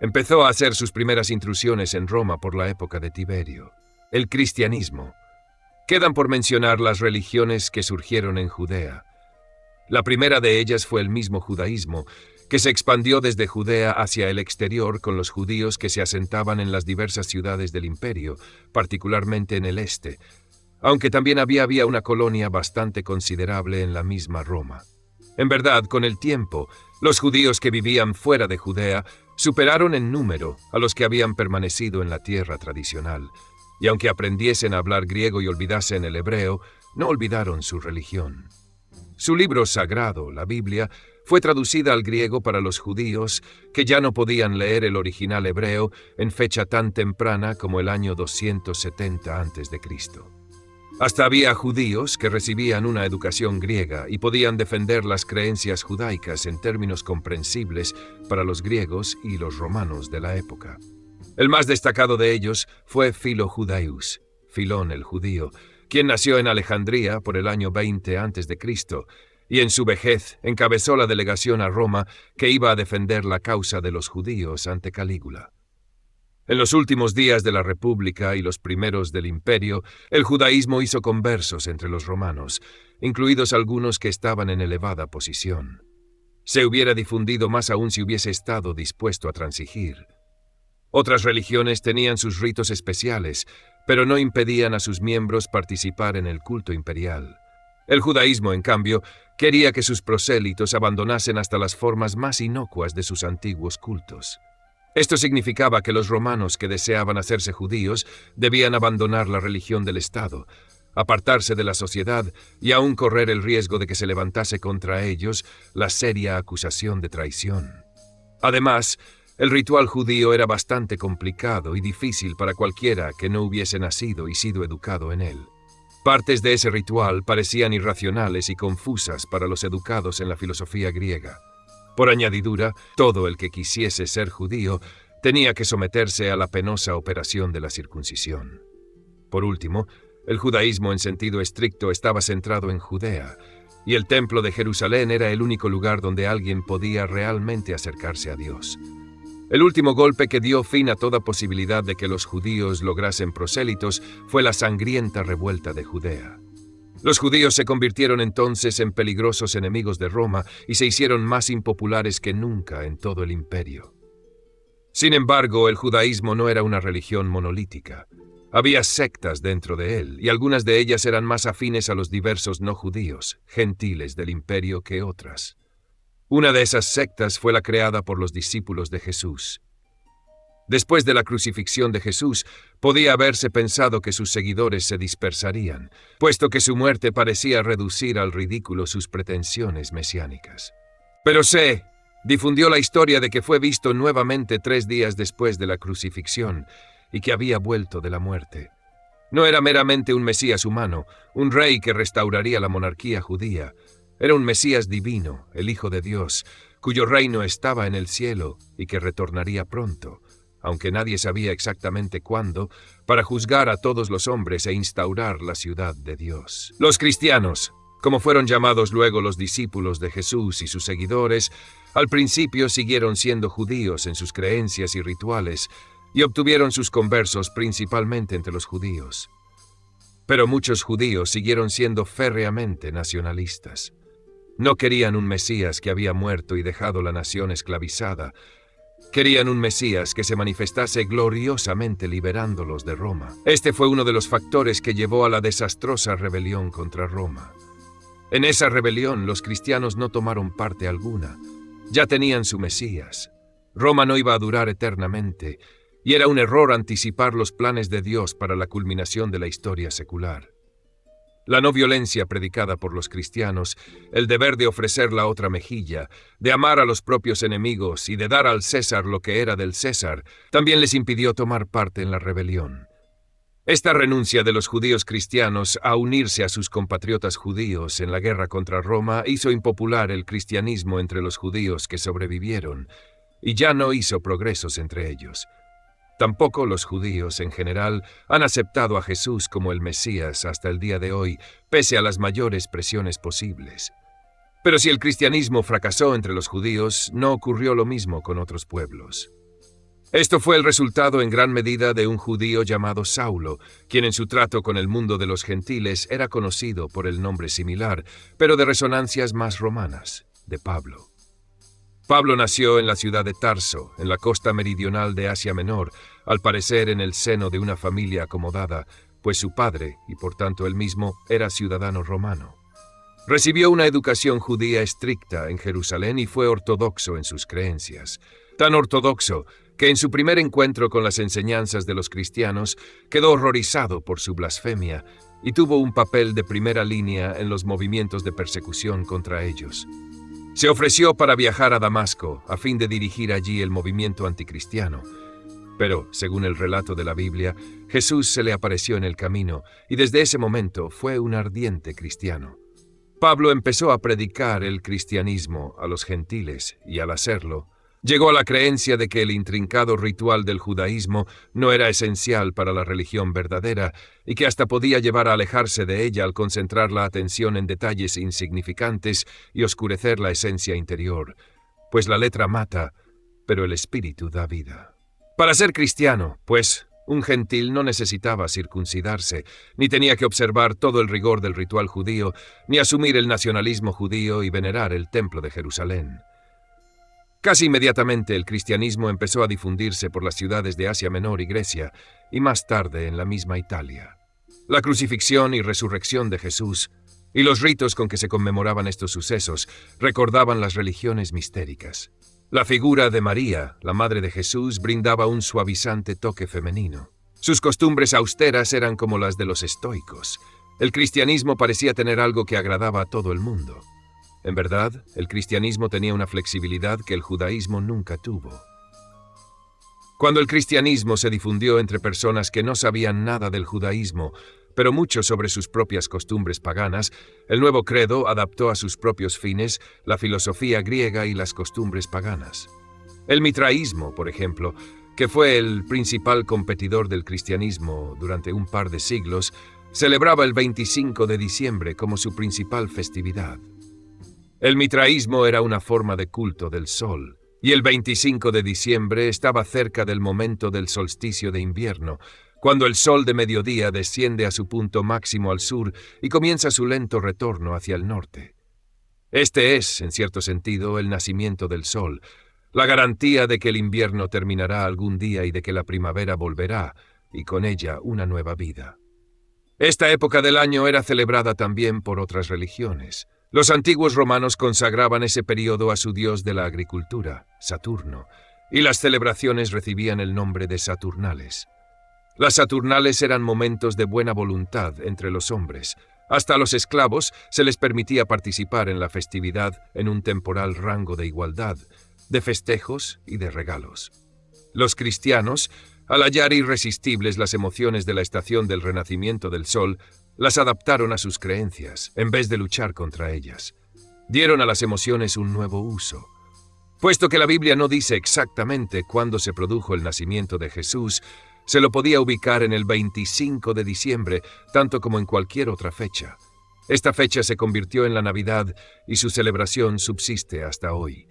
Empezó a hacer sus primeras intrusiones en Roma por la época de Tiberio. El cristianismo. Quedan por mencionar las religiones que surgieron en Judea. La primera de ellas fue el mismo judaísmo, que se expandió desde Judea hacia el exterior con los judíos que se asentaban en las diversas ciudades del imperio, particularmente en el este, aunque también había una colonia bastante considerable en la misma Roma. En verdad, con el tiempo, los judíos que vivían fuera de Judea superaron en número a los que habían permanecido en la tierra tradicional, y aunque aprendiesen a hablar griego y olvidasen el hebreo, no olvidaron su religión. Su libro sagrado, la Biblia, fue traducida al griego para los judíos que ya no podían leer el original hebreo en fecha tan temprana como el año 270 a.C. Hasta había judíos que recibían una educación griega y podían defender las creencias judaicas en términos comprensibles para los griegos y los romanos de la época. El más destacado de ellos fue Filo Judaius, Filón el judío, quien nació en Alejandría por el año 20 a.C., y en su vejez encabezó la delegación a Roma que iba a defender la causa de los judíos ante Calígula. En los últimos días de la República y los primeros del Imperio, el judaísmo hizo conversos entre los romanos, incluidos algunos que estaban en elevada posición. Se hubiera difundido más aún si hubiese estado dispuesto a transigir. Otras religiones tenían sus ritos especiales, pero no impedían a sus miembros participar en el culto imperial. El judaísmo, en cambio, quería que sus prosélitos abandonasen hasta las formas más inocuas de sus antiguos cultos. Esto significaba que los romanos que deseaban hacerse judíos debían abandonar la religión del Estado, apartarse de la sociedad y aún correr el riesgo de que se levantase contra ellos la seria acusación de traición. Además, el ritual judío era bastante complicado y difícil para cualquiera que no hubiese nacido y sido educado en él. Partes de ese ritual parecían irracionales y confusas para los educados en la filosofía griega. Por añadidura, todo el que quisiese ser judío tenía que someterse a la penosa operación de la circuncisión. Por último, el judaísmo en sentido estricto estaba centrado en Judea, y el templo de Jerusalén era el único lugar donde alguien podía realmente acercarse a Dios. El último golpe que dio fin a toda posibilidad de que los judíos lograsen prosélitos fue la sangrienta revuelta de Judea. Los judíos se convirtieron entonces en peligrosos enemigos de Roma y se hicieron más impopulares que nunca en todo el imperio. Sin embargo, el judaísmo no era una religión monolítica. Había sectas dentro de él, y algunas de ellas eran más afines a los diversos no judíos, gentiles del imperio que otras. Una de esas sectas fue la creada por los discípulos de Jesús. Después de la crucifixión de Jesús, podía haberse pensado que sus seguidores se dispersarían, puesto que su muerte parecía reducir al ridículo sus pretensiones mesiánicas. Pero se difundió la historia de que fue visto nuevamente 3 días después de la crucifixión y que había vuelto de la muerte. No era meramente un Mesías humano, un rey que restauraría la monarquía judía. Era un Mesías divino, el Hijo de Dios, cuyo reino estaba en el cielo y que retornaría pronto, aunque nadie sabía exactamente cuándo, para juzgar a todos los hombres e instaurar la ciudad de Dios. Los cristianos, como fueron llamados luego los discípulos de Jesús y sus seguidores, al principio siguieron siendo judíos en sus creencias y rituales y obtuvieron sus conversos principalmente entre los judíos. Pero muchos judíos siguieron siendo férreamente nacionalistas. No querían un Mesías que había muerto y dejado la nación esclavizada. Querían un Mesías que se manifestase gloriosamente liberándolos de Roma. Este fue uno de los factores que llevó a la desastrosa rebelión contra Roma. En esa rebelión los cristianos no tomaron parte alguna. Ya tenían su Mesías. Roma no iba a durar eternamente, y era un error anticipar los planes de Dios para la culminación de la historia secular. La no violencia predicada por los cristianos, el deber de ofrecer la otra mejilla, de amar a los propios enemigos y de dar al César lo que era del César, también les impidió tomar parte en la rebelión. Esta renuncia de los judíos cristianos a unirse a sus compatriotas judíos en la guerra contra Roma hizo impopular el cristianismo entre los judíos que sobrevivieron, y ya no hizo progresos entre ellos. Tampoco los judíos en general han aceptado a Jesús como el Mesías hasta el día de hoy, pese a las mayores presiones posibles. Pero si el cristianismo fracasó entre los judíos, no ocurrió lo mismo con otros pueblos. Esto fue el resultado en gran medida de un judío llamado Saulo, quien en su trato con el mundo de los gentiles era conocido por el nombre similar, pero de resonancias más romanas, de Pablo. Pablo nació en la ciudad de Tarso, en la costa meridional de Asia Menor, al parecer en el seno de una familia acomodada, pues su padre, y por tanto él mismo, era ciudadano romano. Recibió una educación judía estricta en Jerusalén y fue ortodoxo en sus creencias. Tan ortodoxo que en su primer encuentro con las enseñanzas de los cristianos quedó horrorizado por su blasfemia y tuvo un papel de primera línea en los movimientos de persecución contra ellos. Se ofreció para viajar a Damasco a fin de dirigir allí el movimiento anticristiano. Pero, según el relato de la Biblia, Jesús se le apareció en el camino y desde ese momento fue un ardiente cristiano. Pablo empezó a predicar el cristianismo a los gentiles y al hacerlo, llegó a la creencia de que el intrincado ritual del judaísmo no era esencial para la religión verdadera y que hasta podía llevar a alejarse de ella al concentrar la atención en detalles insignificantes y oscurecer la esencia interior, pues la letra mata, pero el espíritu da vida. Para ser cristiano, pues, un gentil no necesitaba circuncidarse, ni tenía que observar todo el rigor del ritual judío, ni asumir el nacionalismo judío y venerar el templo de Jerusalén. Casi inmediatamente el cristianismo empezó a difundirse por las ciudades de Asia Menor y Grecia, y más tarde en la misma Italia. La crucifixión y resurrección de Jesús, y los ritos con que se conmemoraban estos sucesos, recordaban las religiones mistéricas. La figura de María, la madre de Jesús, brindaba un suavizante toque femenino. Sus costumbres austeras eran como las de los estoicos. El cristianismo parecía tener algo que agradaba a todo el mundo. En verdad, el cristianismo tenía una flexibilidad que el judaísmo nunca tuvo. Cuando el cristianismo se difundió entre personas que no sabían nada del judaísmo, pero mucho sobre sus propias costumbres paganas, el nuevo credo adaptó a sus propios fines la filosofía griega y las costumbres paganas. El mitraísmo, por ejemplo, que fue el principal competidor del cristianismo durante un par de siglos, celebraba el 25 de diciembre como su principal festividad. El mitraísmo era una forma de culto del sol, y el 25 de diciembre estaba cerca del momento del solsticio de invierno, cuando el sol de mediodía desciende a su punto máximo al sur y comienza su lento retorno hacia el norte. Este es, en cierto sentido, el nacimiento del sol, la garantía de que el invierno terminará algún día y de que la primavera volverá, y con ella una nueva vida. Esta época del año era celebrada también por otras religiones. Los antiguos romanos consagraban ese periodo a su dios de la agricultura, Saturno, y las celebraciones recibían el nombre de Saturnales. Las Saturnales eran momentos de buena voluntad entre los hombres. Hasta a los esclavos se les permitía participar en la festividad en un temporal rango de igualdad, de festejos y de regalos. Los cristianos, al hallar irresistibles las emociones de la estación del renacimiento del sol, las adaptaron a sus creencias, en vez de luchar contra ellas. Dieron a las emociones un nuevo uso. Puesto que la Biblia no dice exactamente cuándo se produjo el nacimiento de Jesús, se lo podía ubicar en el 25 de diciembre, tanto como en cualquier otra fecha. Esta fecha se convirtió en la Navidad y su celebración subsiste hasta hoy.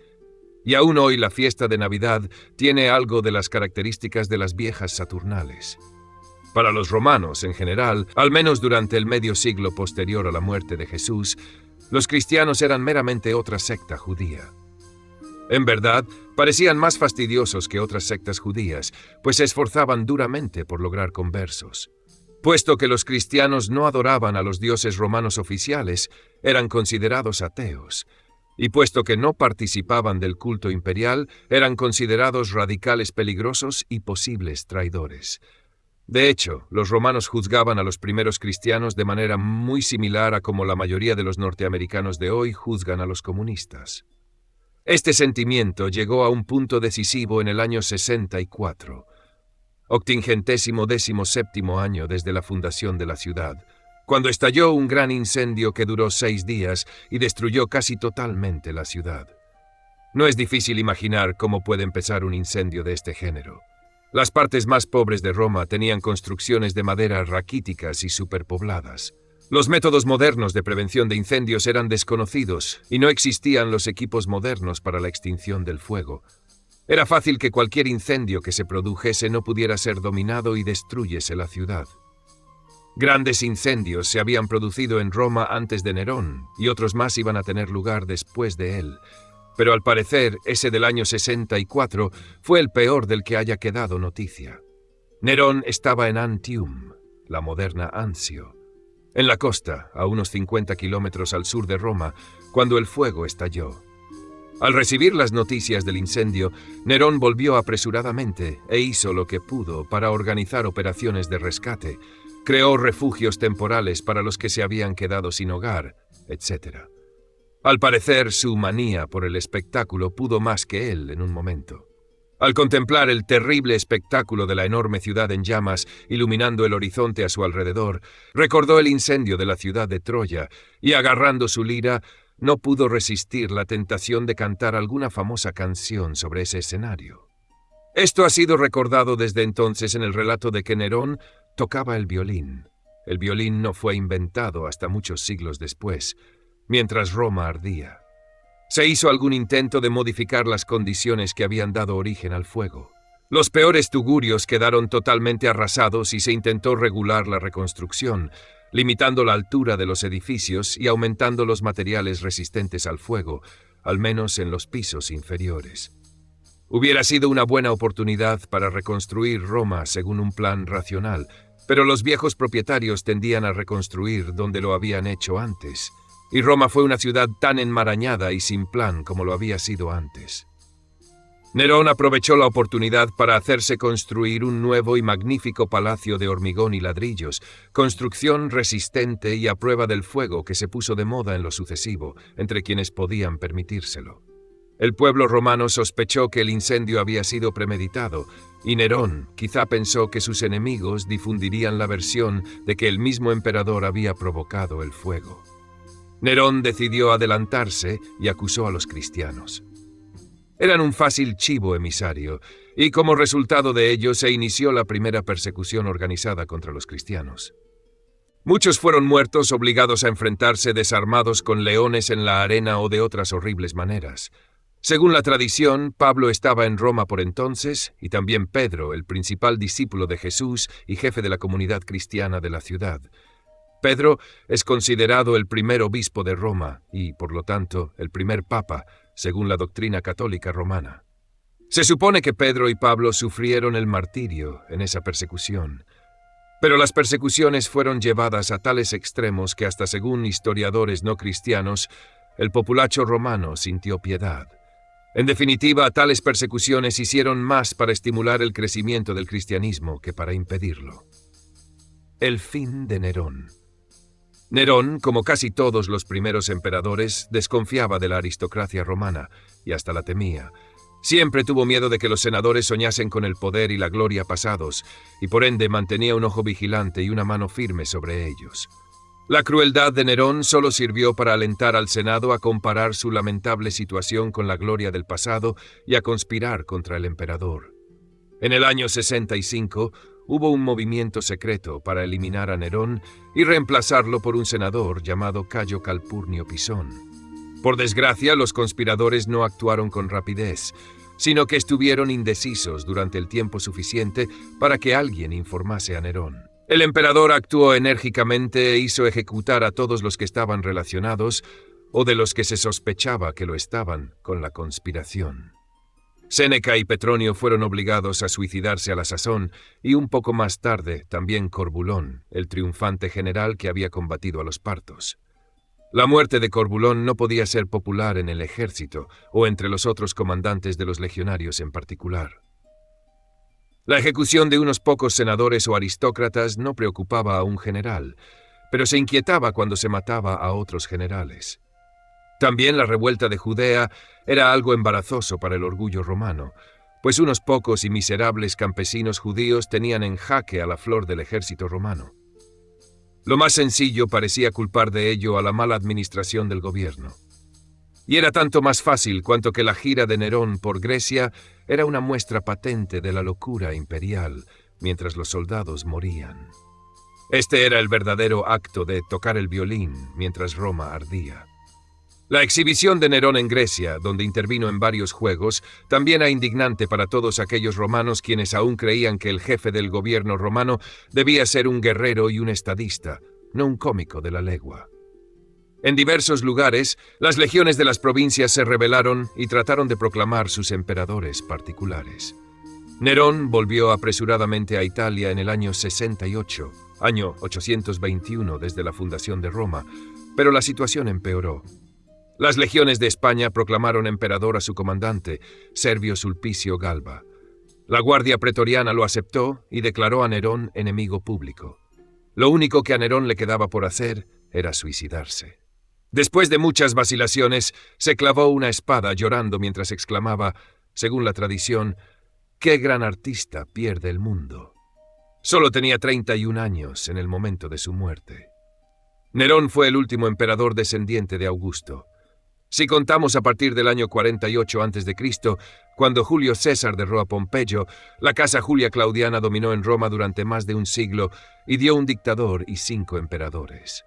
Y aún hoy la fiesta de Navidad tiene algo de las características de las viejas Saturnales. Para los romanos, en general, al menos durante el medio siglo posterior a la muerte de Jesús, los cristianos eran meramente otra secta judía. En verdad, parecían más fastidiosos que otras sectas judías, pues se esforzaban duramente por lograr conversos. Puesto que los cristianos no adoraban a los dioses romanos oficiales, eran considerados ateos. Y puesto que no participaban del culto imperial, eran considerados radicales peligrosos y posibles traidores. De hecho, los romanos juzgaban a los primeros cristianos de manera muy similar a como la mayoría de los norteamericanos de hoy juzgan a los comunistas. Este sentimiento llegó a un punto decisivo en el año 64, 87º año desde la fundación de la ciudad, cuando estalló un gran incendio que duró 6 días y destruyó casi totalmente la ciudad. No es difícil imaginar cómo puede empezar un incendio de este género. Las partes más pobres de Roma tenían construcciones de madera raquíticas y superpobladas. Los métodos modernos de prevención de incendios eran desconocidos y no existían los equipos modernos para la extinción del fuego. Era fácil que cualquier incendio que se produjese no pudiera ser dominado y destruyese la ciudad. Grandes incendios se habían producido en Roma antes de Nerón y otros más iban a tener lugar después de él. Pero al parecer, ese del año 64 fue el peor del que haya quedado noticia. Nerón estaba en Antium, la moderna Anzio, en la costa, a unos 50 kilómetros al sur de Roma, cuando el fuego estalló. Al recibir las noticias del incendio, Nerón volvió apresuradamente e hizo lo que pudo para organizar operaciones de rescate, creó refugios temporales para los que se habían quedado sin hogar, etc. Al parecer, su manía por el espectáculo pudo más que él en un momento. Al contemplar el terrible espectáculo de la enorme ciudad en llamas, iluminando el horizonte a su alrededor, recordó el incendio de la ciudad de Troya y, agarrando su lira, no pudo resistir la tentación de cantar alguna famosa canción sobre ese escenario. Esto ha sido recordado desde entonces en el relato de que Nerón tocaba el violín. El violín no fue inventado hasta muchos siglos después, mientras Roma ardía. Se hizo algún intento de modificar las condiciones que habían dado origen al fuego. Los peores tugurios quedaron totalmente arrasados y se intentó regular la reconstrucción, limitando la altura de los edificios y aumentando los materiales resistentes al fuego, al menos en los pisos inferiores. Hubiera sido una buena oportunidad para reconstruir Roma según un plan racional, pero los viejos propietarios tendían a reconstruir donde lo habían hecho antes, y Roma fue una ciudad tan enmarañada y sin plan como lo había sido antes. Nerón aprovechó la oportunidad para hacerse construir un nuevo y magnífico palacio de hormigón y ladrillos, construcción resistente y a prueba del fuego que se puso de moda en lo sucesivo, entre quienes podían permitírselo. El pueblo romano sospechó que el incendio había sido premeditado, y Nerón quizá pensó que sus enemigos difundirían la versión de que el mismo emperador había provocado el fuego. Nerón decidió adelantarse y acusó a los cristianos. Eran un fácil chivo emisario, y como resultado de ello se inició la primera persecución organizada contra los cristianos. Muchos fueron muertos obligados a enfrentarse desarmados con leones en la arena o de otras horribles maneras. Según la tradición, Pablo estaba en Roma por entonces, y también Pedro, el principal discípulo de Jesús y jefe de la comunidad cristiana de la ciudad. Pedro es considerado el primer obispo de Roma y, por lo tanto, el primer papa, según la doctrina católica romana. Se supone que Pedro y Pablo sufrieron el martirio en esa persecución, pero las persecuciones fueron llevadas a tales extremos que hasta según historiadores no cristianos, el populacho romano sintió piedad. En definitiva, tales persecuciones hicieron más para estimular el crecimiento del cristianismo que para impedirlo. El fin de Nerón. Nerón, como casi todos los primeros emperadores, desconfiaba de la aristocracia romana y hasta la temía. Siempre tuvo miedo de que los senadores soñasen con el poder y la gloria pasados, y por ende mantenía un ojo vigilante y una mano firme sobre ellos. La crueldad de Nerón solo sirvió para alentar al Senado a comparar su lamentable situación con la gloria del pasado y a conspirar contra el emperador. En el año 65 hubo un movimiento secreto para eliminar a Nerón y reemplazarlo por un senador llamado Cayo Calpurnio Pisón. Por desgracia, los conspiradores no actuaron con rapidez, sino que estuvieron indecisos durante el tiempo suficiente para que alguien informase a Nerón. El emperador actuó enérgicamente e hizo ejecutar a todos los que estaban relacionados, o de los que se sospechaba que lo estaban, con la conspiración. Séneca y Petronio fueron obligados a suicidarse a la sazón, y un poco más tarde también Corbulón, el triunfante general que había combatido a los partos. La muerte de Corbulón no podía ser popular en el ejército o entre los otros comandantes de los legionarios en particular. La ejecución de unos pocos senadores o aristócratas no preocupaba a un general, pero se inquietaba cuando se mataba a otros generales. También la revuelta de Judea era algo embarazoso para el orgullo romano, pues unos pocos y miserables campesinos judíos tenían en jaque a la flor del ejército romano. Lo más sencillo parecía culpar de ello a la mala administración del gobierno. Y era tanto más fácil cuanto que la gira de Nerón por Grecia era una muestra patente de la locura imperial, mientras los soldados morían. Este era el verdadero acto de tocar el violín mientras Roma ardía. La exhibición de Nerón en Grecia, donde intervino en varios juegos, también era indignante para todos aquellos romanos quienes aún creían que el jefe del gobierno romano debía ser un guerrero y un estadista, no un cómico de la legua. En diversos lugares, las legiones de las provincias se rebelaron y trataron de proclamar sus emperadores particulares. Nerón volvió apresuradamente a Italia en el año 68, año 821 desde la fundación de Roma, pero la situación empeoró. Las legiones de España proclamaron emperador a su comandante, Servio Sulpicio Galba. La guardia pretoriana lo aceptó y declaró a Nerón enemigo público. Lo único que a Nerón le quedaba por hacer era suicidarse. Después de muchas vacilaciones, se clavó una espada llorando mientras exclamaba, según la tradición, «¡Qué gran artista pierde el mundo!». Solo tenía 31 años en el momento de su muerte. Nerón fue el último emperador descendiente de Augusto. Si contamos a partir del año 48 a.C., cuando Julio César derrotó a Pompeyo, la casa Julia Claudiana dominó en Roma durante más de un siglo y dio un dictador y 5 emperadores.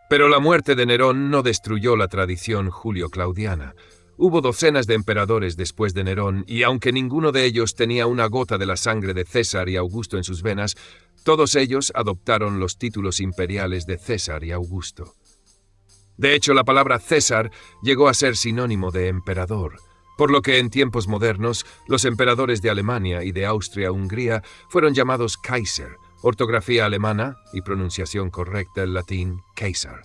Pero la muerte de Nerón no destruyó la tradición julio-claudiana. Hubo docenas de emperadores después de Nerón, y aunque ninguno de ellos tenía una gota de la sangre de César y Augusto en sus venas, todos ellos adoptaron los títulos imperiales de César y Augusto. De hecho, la palabra César llegó a ser sinónimo de emperador, por lo que en tiempos modernos los emperadores de Alemania y de Austria-Hungría fueron llamados Kaiser, ortografía alemana y pronunciación correcta en latín, Kaiser.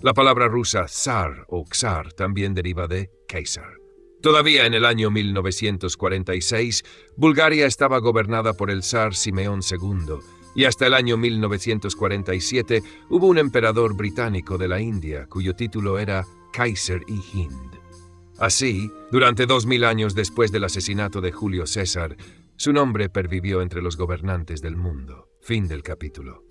La palabra rusa zar o czar también deriva de Kaiser. Todavía en el año 1946, Bulgaria estaba gobernada por el zar Simeón II, y hasta el año 1947 hubo un emperador británico de la India cuyo título era Kaiser-i-Hind. Así, durante 2000 años después del asesinato de Julio César, su nombre pervivió entre los gobernantes del mundo. Fin del capítulo.